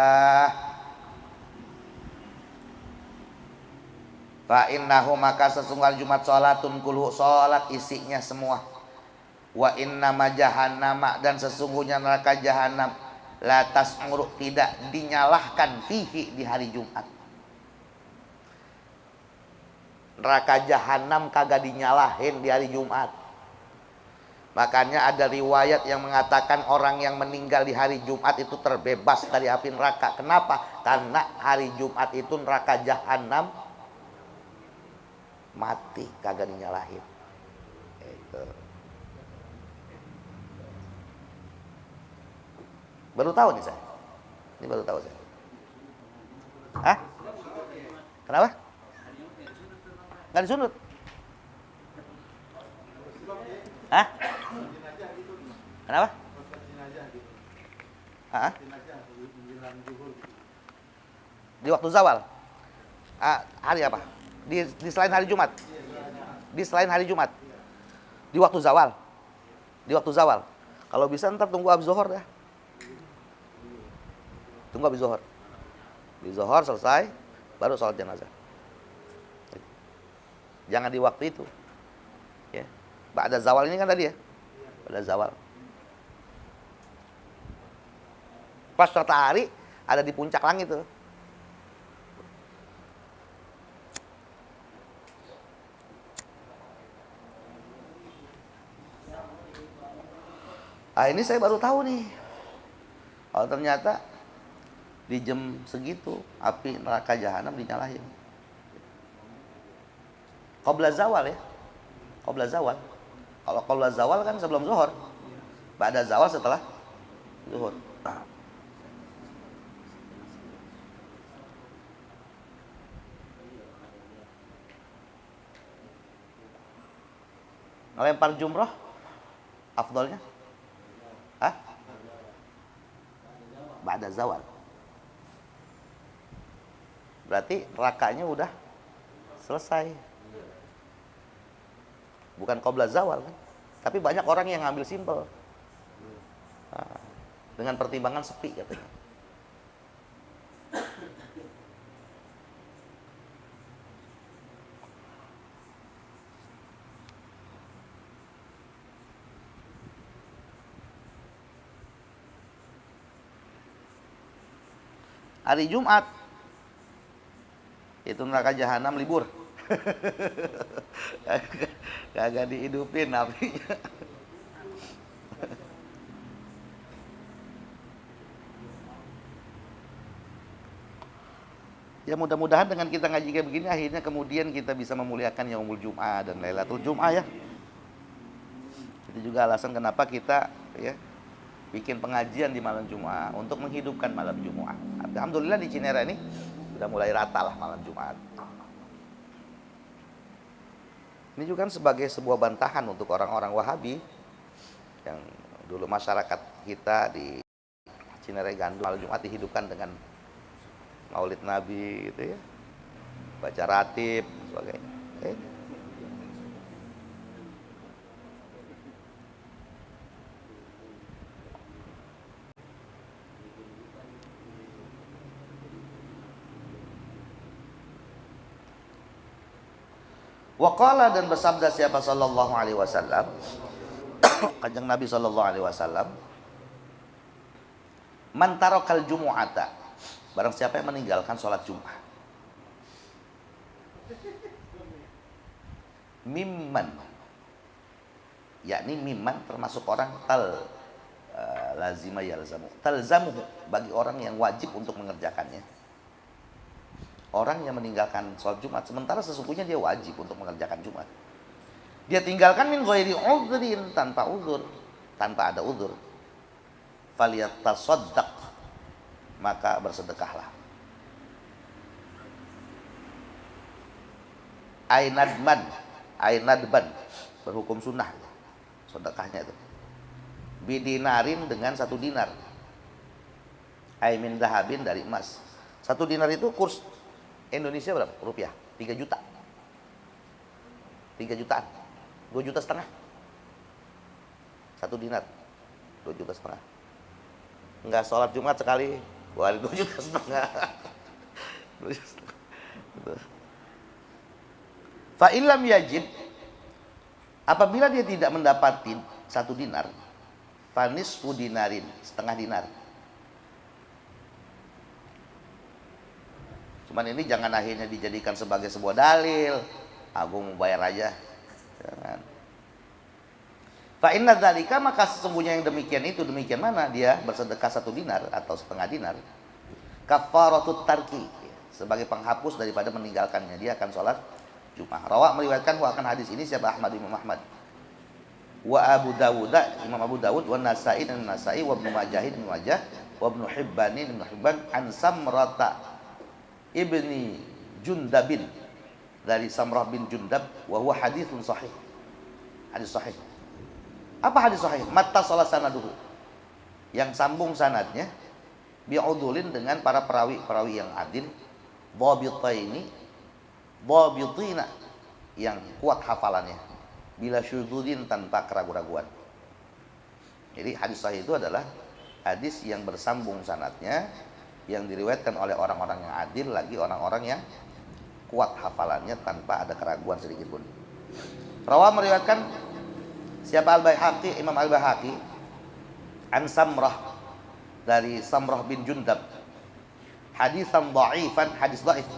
Fa innahu, maka sesungguhnya Jumat sholatun kulluhu, sholat isinya semua. Wa innama jahannama, dan sesungguhnya neraka jahanam, la tas'uru, tidak dinyalahkan fihi, di hari Jumat. Neraka jahanam kagak dinyalahin di hari Jumat. Makanya ada riwayat yang mengatakan orang yang meninggal di hari Jumat itu terbebas dari api neraka. Kenapa? Karena hari Jumat itu neraka jahanam mati, kagak dinyalahin. Itu. Baru tahu nih saya. Ini baru tahu saya. Hah? Kenapa? Nggak disunut. Hah? Kenapa? Hah? Di waktu zawal. Hari apa? Di selain hari Jumat. Di selain hari Jumat. Di waktu zawal. Di waktu zawal. Kalau bisa ntar tunggu habis zuhur ya. Tunggu habis zuhur. Di zuhur selesai, baru sholat jenazah. Jangan di waktu itu. Ya. Ba'da zawal ini kan tadi ya. Ba'da zawal. Pas matahari ada di puncak langit tuh. Ini saya baru tahu nih. Kalau ternyata di jam segitu api neraka jahanam dinyalahin. Qabla zawal ya. Qabla zawal. Kalau qabla zawal kan sebelum zuhur. Ba'da zawal setelah zuhur. Ngelempar jumroh afdolnya? Hah? Ba'da zawal. Berarti nerakanya udah selesai. Bukan qabla zawal kan? Tapi banyak orang yang ngambil simpel. Dengan pertimbangan sepi katanya. Hari Jumat itu neraka jahanam libur. Kagak dihidupin apinya. Ya mudah-mudahan dengan kita ngaji kayak begini akhirnya kemudian kita bisa memuliakan Yaumul Jum'ah dan Lailatul Jum'ah ya. Itu juga alasan kenapa kita ya bikin pengajian di malam Jumat untuk menghidupkan malam Jumat. Alhamdulillah di Cinere ini sudah mulai rata lah malam Jumat. Ini juga kan sebagai sebuah bantahan untuk orang-orang Wahabi yang dulu masyarakat kita di Cinere Gandul malam Jumat dihidupkan dengan Maulid Nabi gitu ya, baca ratib sebagainya. Waqala dan bersabda siapa sallallahu alaihi wasallam, Kanjeng Nabi sallallahu alaihi wasallam, man tarakal jumu'ata, barang siapa yang meninggalkan sholat Jumat, mimman, yakni mimman termasuk orang lazima yalzamu, talzamu bagi orang yang wajib untuk mengerjakannya. Orang yang meninggalkan sholat Jumat sementara sesungguhnya dia wajib untuk mengerjakan Jumat, dia tinggalkan min ghairi udhrin, tanpa uzur, tanpa ada uzur, falyattasaddaq, maka bersedekahlah. Ainadban berhukum sunnah sedekahnya itu. Bidinarin dengan 1 dinar. Aimin dahabin dari emas. 1 dinar itu kurs Indonesia berapa? Rupiah 3 juta. 3 jutaan. 2 juta setengah. 1 dinar 2 juta setengah. Enggak sholat Jumat sekali, 2 juta setengah. 2 juta setengah. Fa illam yajid, apabila dia tidak mendapati 1 dinar, fa nisfu dinarin, setengah dinar. Cuman ini jangan akhirnya dijadikan sebagai sebuah dalil, aku mau bayar aja. Jangan. Fa inna dzalika, maka sesungguhnya yang demikian itu, demikian mana dia bersedekah 1 dinar atau setengah dinar, kafaratut tarki, sebagai penghapus daripada meninggalkannya dia akan sholat Jumat. Rawah meriwayatkan akan hadis ini siapa? Imam Ahmad. Wa Abu Dawud, Imam Abu Dawud, wa Nasa'i dan Nasa'i, wa Ibnu Majah Ibnu Majah, wa Ibnu Hibban an Samrata ibni Jundabin, dari Samrah bin Jundab, wa huwa haditsun sahih. Hadis sahih. Apa hadis sahih? Matta salat sanaduhu, yang sambung sanadnya, bi'udulin dengan para perawi yang adil, dhabitaini, dhabitina, yang kuat hafalannya, bila syudzudin, tanpa keraguan-raguan. Jadi hadis sahih itu adalah hadis yang bersambung sanadnya, yang diriwayatkan oleh orang-orang yang adil, lagi orang-orang yang kuat hafalannya tanpa ada keraguan sedikit pun. Rawah meriwayatkan siapa? Al-Baihaqi, Imam Al-Baihaqi, an Samrah, dari Samrah bin Jundab, hadisan dhaifan, hadis dhaif.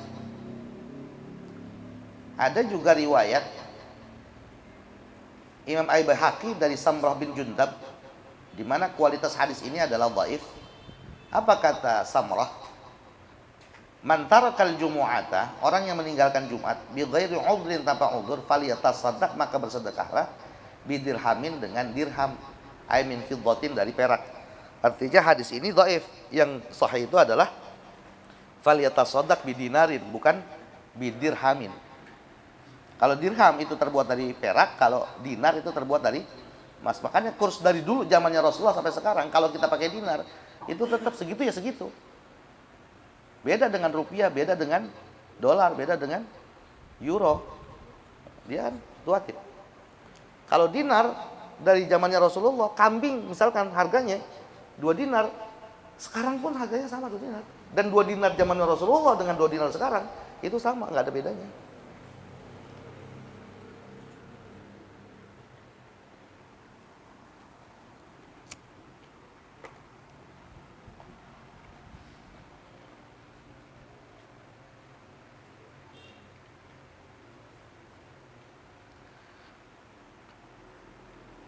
Ada juga riwayat Imam Al-Baihaqi dari Samrah bin Jundab, di mana kualitas hadis ini adalah dhaif. Apa kata Samrah? Man tarakal jumu'ata, orang yang meninggalkan Jumat, bi ghairi udhrin, tanpa udhur, falyatasaddaq, maka bersedekahlah, bidirhamin, dengan dirham, ay min fiddatin, dari perak. Artinya hadis ini dhaif. Yang sahih itu adalah falyatasaddaq bidinarin, bukan bidirhamin. Kalau dirham itu terbuat dari perak, kalau dinar itu terbuat dari emas. Makanya kurs dari dulu zamannya Rasulullah sampai sekarang, kalau kita pakai dinar itu tetap segitu ya segitu. Beda dengan rupiah, beda dengan dolar, beda dengan euro. Dia fluctuatif. Kalau dinar dari zamannya Rasulullah, kambing misalkan harganya 2 dinar, sekarang pun harganya sama 2 dinar. Dan 2 dinar zamannya Rasulullah dengan 2 dinar sekarang itu sama, nggak ada bedanya.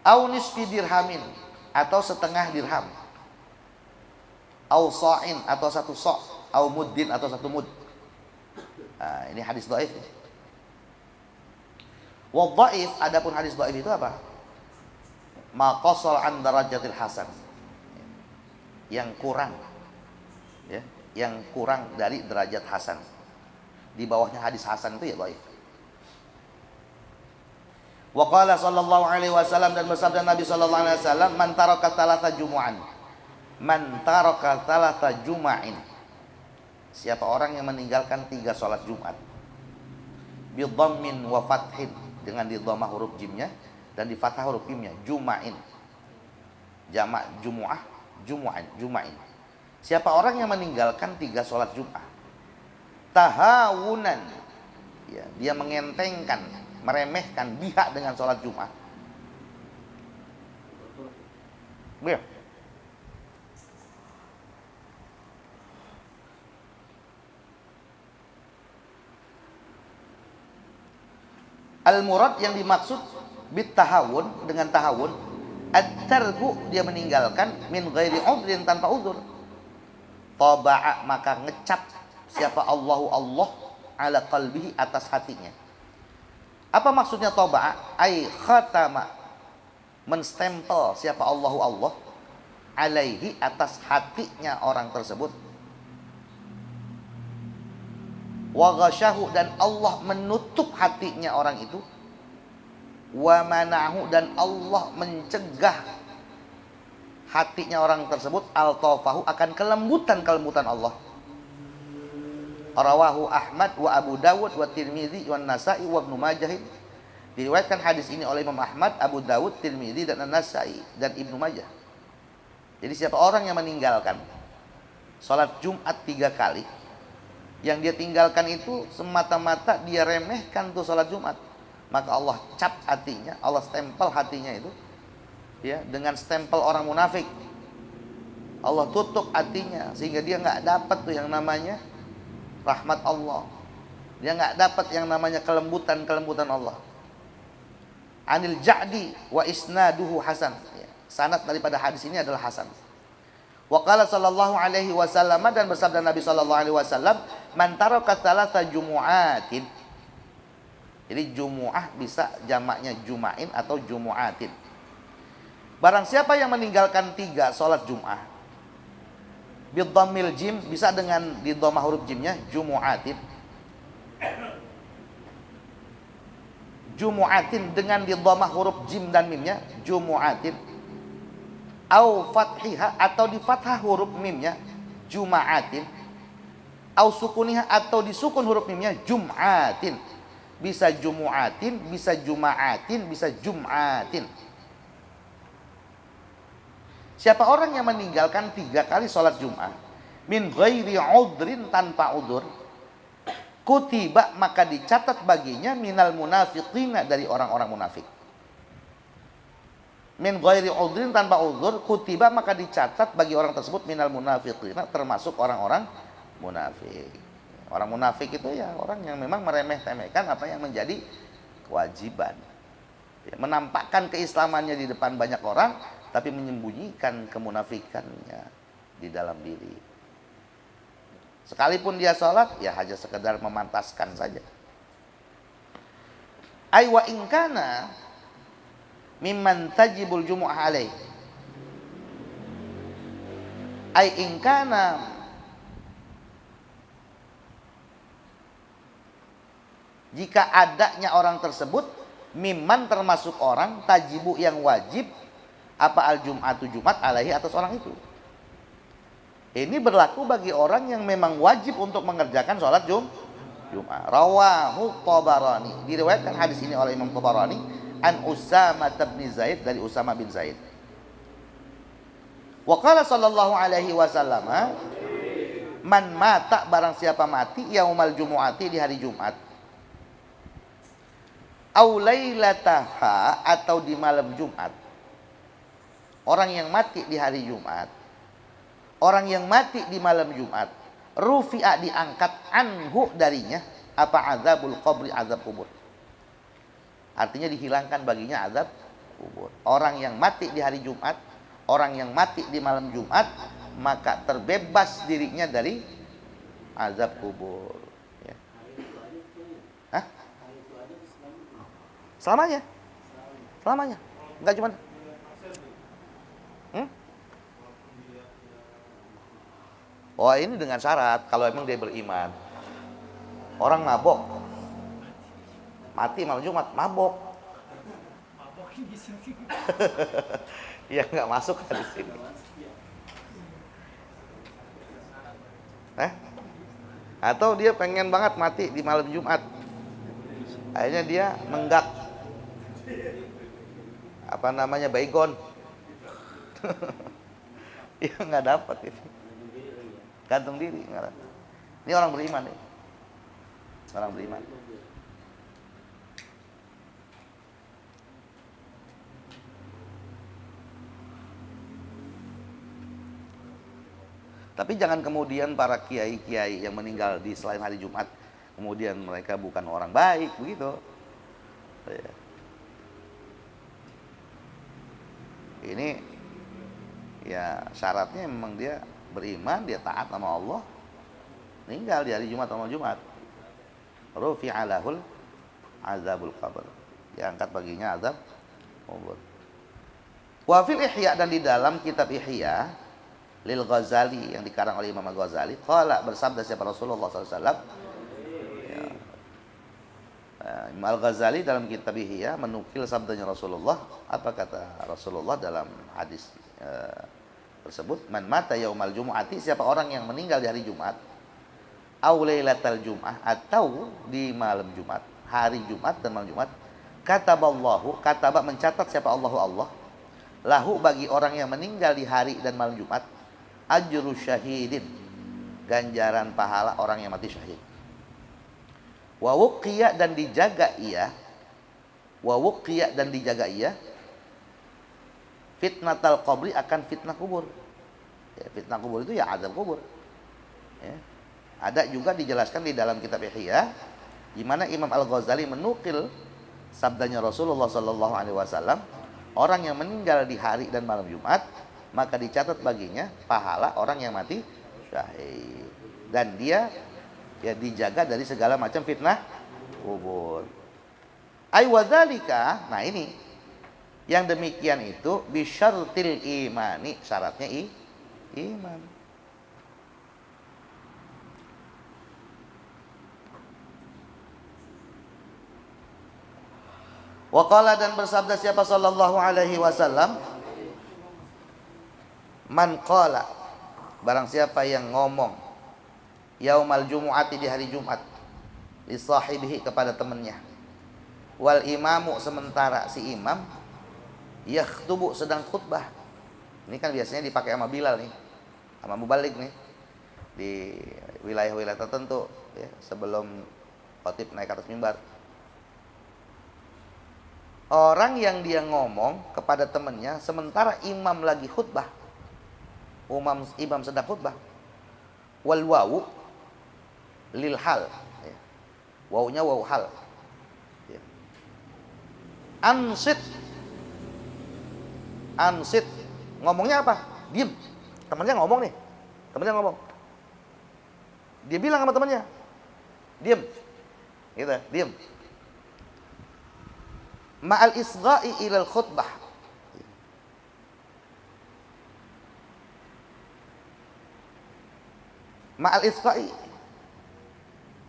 Au nisfi dirhamin, atau setengah dirham. Au sa'in, atau satu sa'. Au muddin, atau satu mud. Nah, ini hadis dhaif. Wa dhaif, adapun hadis dhaif itu apa? Ma qasal an darajatil hasan. Yang kurang, ya, yang kurang dari derajat hasan. Di bawahnya hadis hasan itu ya dhaif. Wa qala sallallahu alaihi wasallam, dan bersabda Nabi sallallahu alaihi wasallam, man taraka thalatha jumu'an. Man taraka thalatha juma'in. Siapa orang yang meninggalkan 3 salat Jumat. Bi dhammin wa fathin, dengan di dhammah huruf jimnya dan di fathah huruf mimnya, juma'in. Jamak jumu'ah, jumu'an, juma'in. Siapa orang yang meninggalkan 3 salat Jumat tahawunan, ya, dia mengentengkan, meremehkan biha dengan sholat Jumat. Ya. Al-murad yang dimaksud bit tahawun, dengan tahawun, at-tarku, dia meninggalkan, min ghairi udrin, tanpa udzur. Taba'a, maka ngecap siapa Allahu Allah ala qalbihi, atas hatinya. Apa maksudnya taba'a? Ai khatama, menstempel siapa Allahu Allah alaihi, atas hatinya orang tersebut. Wa ghasyahu, dan Allah menutup hatinya orang itu. Wa manahu, dan Allah mencegah hatinya orang tersebut al-tafahu, akan kelembutan Allah. Rawahu Ahmad wa Abu Dawud wa Tirmidzi wa Nasa'i wa Ibnu Majah. Diriwayatkan hadis ini oleh Imam Ahmad, Abu Dawud, Tirmidzi, dan An-Nasa'i, dan Ibnu Majah. Jadi siapa orang yang meninggalkan salat Jumat 3 kali, yang dia tinggalkan itu semata-mata dia remehkan tuh salat Jumat, maka Allah cap hatinya, Allah stempel hatinya itu, ya, dengan stempel orang munafik. Allah tutup hatinya sehingga dia nggak dapat tuh yang namanya rahmat Allah. Dia nggak dapat yang namanya kelembutan Allah. Anil Ja'di wa isnaduhu hasan. Ya, sanad daripada hadis ini adalah hasan. Wa qala sallallahu alaihi wasallam, dan bersabda Nabi sallallahu alaihi wasallam, man taraka thalatha jumu'atin. Jadi jumu'ah bisa jamaknya juma'in atau jumu'atin. Barang siapa yang meninggalkan 3 salat Jum'ah, bi dhammil jim, bisa dengan di dhammah huruf jimnya, jumu'atin. Jumu'atin, dengan di dhammah huruf jim dan mimnya, jumu'atin. Au fathiha, atau di fathah huruf mimnya, juma'atin. Au sukuniha, atau di sukun huruf mimnya, jum'atin. Bisa jumu'atin, bisa juma'atin, bisa jum'atin. Siapa orang yang meninggalkan 3 kali sholat Jumat, min ghairi udrin, tanpa udur, kutiba, maka dicatat baginya, minal munafiqina, dari orang-orang munafik. Min ghairi udrin, tanpa udur, kutiba, maka dicatat bagi orang tersebut, minal munafiqina, termasuk orang-orang munafik. Orang munafik itu ya orang yang memang meremeh-temehkan apa yang menjadi kewajiban. Ya, menampakkan keislamannya di depan banyak orang, tapi menyembunyikan kemunafikannya di dalam diri. Sekalipun dia sholat, ya hanya sekedar memantaskan saja. Ay wa inkana mimman tajibul jumu'ah alaih. Ay inkana, jika adanya orang tersebut, mimman, termasuk orang, tajibu, yang wajib, apa al-jum'atu, Jumat, alaihi, atas orang itu. Ini berlaku bagi orang yang memang wajib untuk mengerjakan sholat Jumat. Rawahu Tabarani, diriwayatkan hadis ini oleh Imam Tabarani, an Usama bin Zaid, dari Usama bin Zaid. Wa qala sallallahu alaihi wasallam, man mata, barang siapa mati, yaumal jumu'ati, di hari Jumat, au lailataha, atau di malam Jumat. Orang yang mati di hari Jumat, orang yang mati di malam Jumat, rufi'a, diangkat, anhu, darinya, apa azabul qabri, azab kubur. Artinya dihilangkan baginya azab kubur. Orang yang mati di hari Jumat, orang yang mati di malam Jumat, maka terbebas dirinya dari azab kubur. Ya. Hah? Selamanya. Selamanya. Enggak cuma Oh, ini dengan syarat kalau emang dia beriman. Orang mabok, mati malam Jumat, mabok. Ya nggak masuk di sini. Atau dia pengen banget mati di malam Jumat, akhirnya dia nenggak apa namanya baygon. Ya nggak dapat ini. Gantung diri. Ini orang beriman nih. Orang beriman. Tapi jangan kemudian para kiai-kiai yang meninggal di selain hari Jumat, kemudian mereka bukan orang baik, begitu. Ini ya syaratnya memang dia beriman, dia taat sama Allah, meninggal di hari Jumat atau Jumat, rufi'a lahul azabul qabr, diangkat baginya azab kubur. Wa fil Ihya, dan di dalam kitab Ihya lil Ghazali yang dikarang oleh Imam Ghazali, qala, bersabda siapa Rasulullah SAW. Ya. Imam Al-Ghazali dalam kitab Ihya menukil sabdanya Rasulullah. Apa kata Rasulullah dalam hadis tersebut? Man mata yaumal jumu'ati, siapa orang yang meninggal di hari Jumat, au lailatal jum'ah, atau di malam Jumat, hari Jumat dan malam Jumat, kataballahu, kataba mencatat siapa Allah, lahu bagi orang yang meninggal di hari dan malam Jumat, ajru syahidin, ganjaran pahala orang yang mati syahid. Wa wuqiya, dan dijaga ia, wa wuqiya, dan dijaga ia, fitnatal qabri, akan fitnah kubur. Ya, fitnah kubur itu ya azab kubur. Ya. Ada juga dijelaskan di dalam kitab Ihya, di mana Imam Al-Ghazali menukil sabdanya Rasulullah Sallallahu Alaihi Wasallam, orang yang meninggal di hari dan malam Jumat, maka dicatat baginya pahala orang yang mati syahid, dan dia ya dijaga dari segala macam fitnah kubur. Ai wadzalika, nah ini yang demikian itu bisyartil imani, syaratnya iman. Wa qala, dan bersabda siapa sallallahu alaihi wasallam, man qala, barang siapa yang ngomong yaumal jumu'ati, di hari Jumat, li sahibihi, kepada temannya, wal imamu, sementara si imam yakhtubu, sedang khutbah. Ini kan biasanya dipakai sama Bilal nih, sama mubalik nih, di wilayah-wilayah tertentu ya, sebelum khatib naik atas mimbar. Orang yang dia ngomong kepada temannya sementara imam lagi khutbah, imam sedang khutbah, wal wawu lil hal, ya. Wawunya wawu hal, ya. Ansit, ngomongnya apa? Diam. Temannya ngomong nih, temannya ngomong, dia bilang sama temannya, diam, gitu, diam. Ma'al isgha'i ilal khutbah, ma'al isgha'i,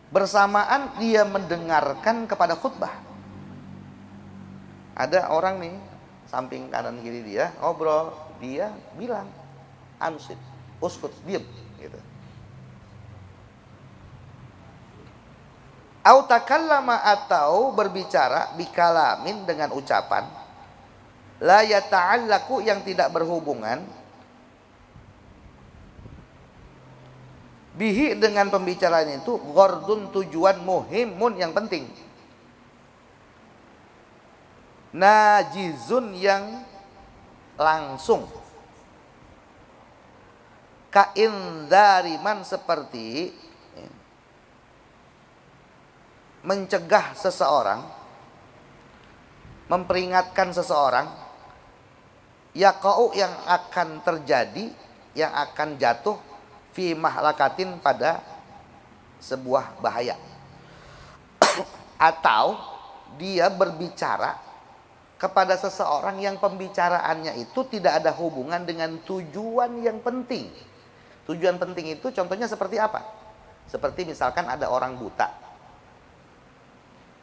bersamaan dia mendengarkan kepada khutbah. Ada orang nih samping kanan kiri dia ngobrol, dia bilang ansit, uskut, diam, gitu. Au takallama, atau berbicara, bikalamin, dengan ucapan, la yata'allaku, yang tidak berhubungan, bihi, dengan pembicaraan itu, ghordun, tujuan, muhimun, yang penting, najizun, yang langsung, kaindariman, seperti mencegah seseorang, memperingatkan seseorang yaqa'u yang akan terjadi, yang akan jatuh fi mahlakatin pada sebuah bahaya. Atau dia berbicara kepada seseorang yang pembicaraannya itu tidak ada hubungan dengan tujuan yang penting. Tujuan penting itu contohnya seperti apa? Seperti misalkan ada orang buta.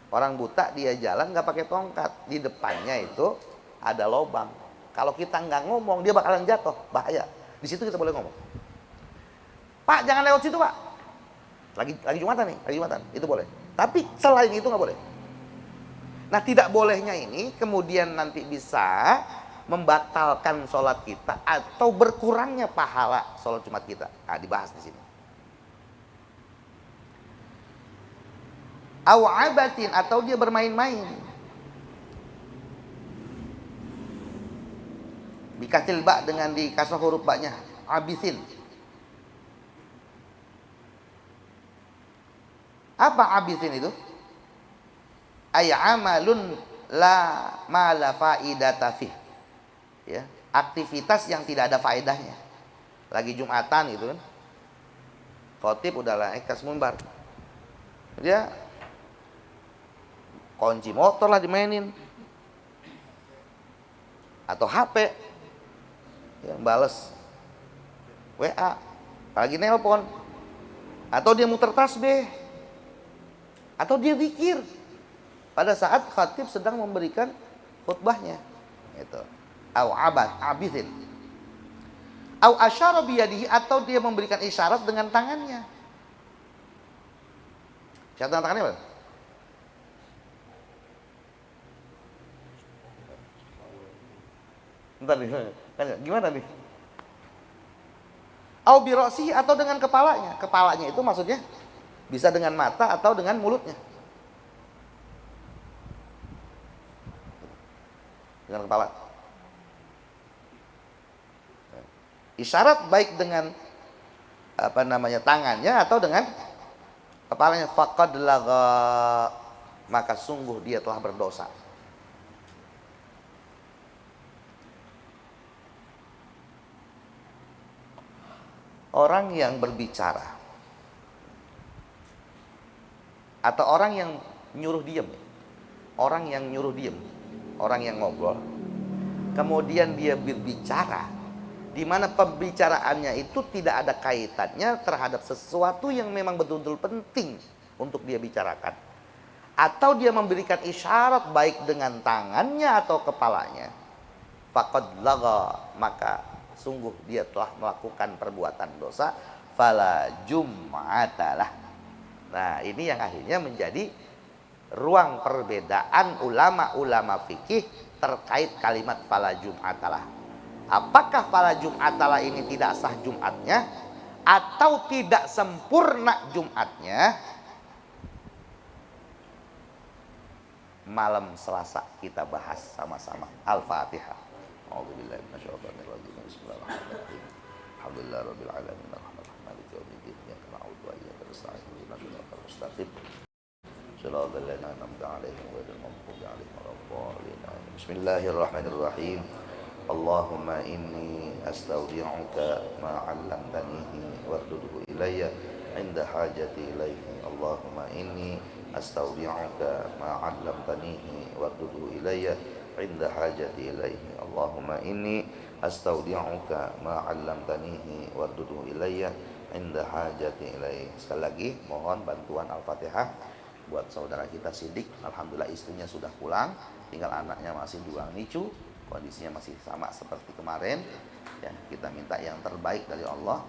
Orang buta dia jalan nggak pakai tongkat, di depannya itu ada lubang. Kalau kita nggak ngomong dia bakalan jatuh, bahaya. Di situ kita boleh ngomong. Pak, jangan lewat situ, Pak. Lagi Jumatan nih, lagi Jumatan. Itu boleh. Tapi selain itu nggak boleh. Nah, tidak bolehnya ini kemudian nanti bisa membatalkan sholat kita atau berkurangnya pahala sholat Jumat kita. Nah, dibahas di sini. Awabatin, atau dia bermain-main. Dikatil ba dengan dikasih huruf ba-nya, abisin. Apa abisin itu? Ay amalun la ma la faidata fih. Ya, aktivitas yang tidak ada faedahnya. Lagi Jumatan gitu kan. Khotib udah naik ke mimbar. Dia kunci motor lah dimainin. Atau HP. Ya, bales WA, lagi nelpon. Atau dia muter tasbih. Atau dia zikir pada saat khatib sedang memberikan khutbahnya. Itu. Au abithin. Au asyara biyadihi, atau dia memberikan isyarat dengan tangannya. Isyarat dengan tangannya apa? Bentar nih, gimana nih? Au birasihi, atau dengan kepalanya. Kepalanya itu maksudnya bisa dengan mata atau dengan mulutnya. Dengan kepala. Isyarat baik dengan tangannya atau dengan kepalanya. Faqad lagha, maka sungguh dia telah berdosa. Orang yang berbicara atau orang yang nyuruh diem, orang yang nyuruh diem, orang yang ngobrol, kemudian dia berbicara, di mana pembicaraannya itu tidak ada kaitannya terhadap sesuatu yang memang betul-betul penting untuk dia bicarakan, atau dia memberikan isyarat baik dengan tangannya atau kepalanya, faqad lagha, maka sungguh dia telah melakukan perbuatan dosa, fala jum'atalah. Nah, ini yang akhirnya menjadi ruang perbedaan ulama-ulama fikih terkait kalimat fala jum'atalah. Apakah fala jum'atalah ini tidak sah Jumatnya atau tidak sempurna Jumatnya? Malam Selasa kita bahas sama-sama. Al-Fatihah. A'udzubillahi minasyaitonirrajim. Bismillahirrahmanirrahim. Alhamdulillahirabbil alamin. Arrahmanirrahim. Maliki yaumiddin. Iyyaka na'budu wa iyyaka nasta'in. Ihdinas siratal mustaqim. Shiratal ladzina an'amta 'alaihim ghairil maghdubi 'alaihim waladdallin. Bismillahirrahmanirrahim. Allahumma inni astaudi'uka ma 'allamtanihi warzuqhu ilayya 'inda hajati ilaihi. Allahumma inni astaudi'uka ma 'allamtanihi warzuqhu ilayya 'inda hajati ilaihi. Allahumma inni astaudi'uka ma 'allamtanihi warzuqhu ilayya 'inda hajati ilaihi. Sekali lagi mohon bantuan Al-Fatihah buat saudara kita Sidik. Alhamdulillah istrinya sudah pulang, tinggal anaknya masih di ruang NICU. Kondisinya masih sama seperti kemarin. Ya, kita minta yang terbaik dari Allah.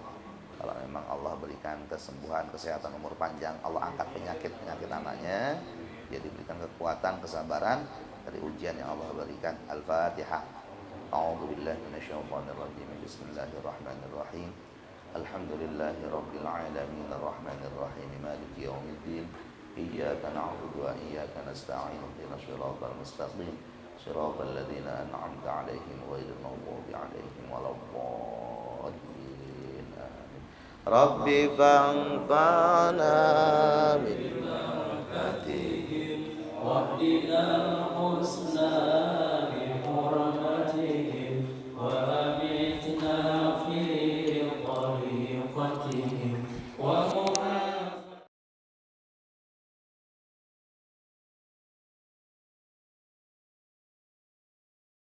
Kalau memang Allah berikan kesembuhan, kesehatan, umur panjang, Allah angkat penyakit-penyakit anaknya. Dia diberikan kekuatan, kesabaran dari ujian yang Allah berikan. Al-Fatihah. A'udzubillahi minasyaitonirrajim. Bismillahirrahmanirrahim. Alhamdulillahirabbil alamin arrahmanir rahim maliki yaumiddin. Iyyaka na'budu wa iyyaka nasta'in. Ihdinas siratal mustaqim. Shiratal ladzina an'amta 'alaihim ghairil maghdubi 'alaihim waladdallin. Rabbi fanfa'na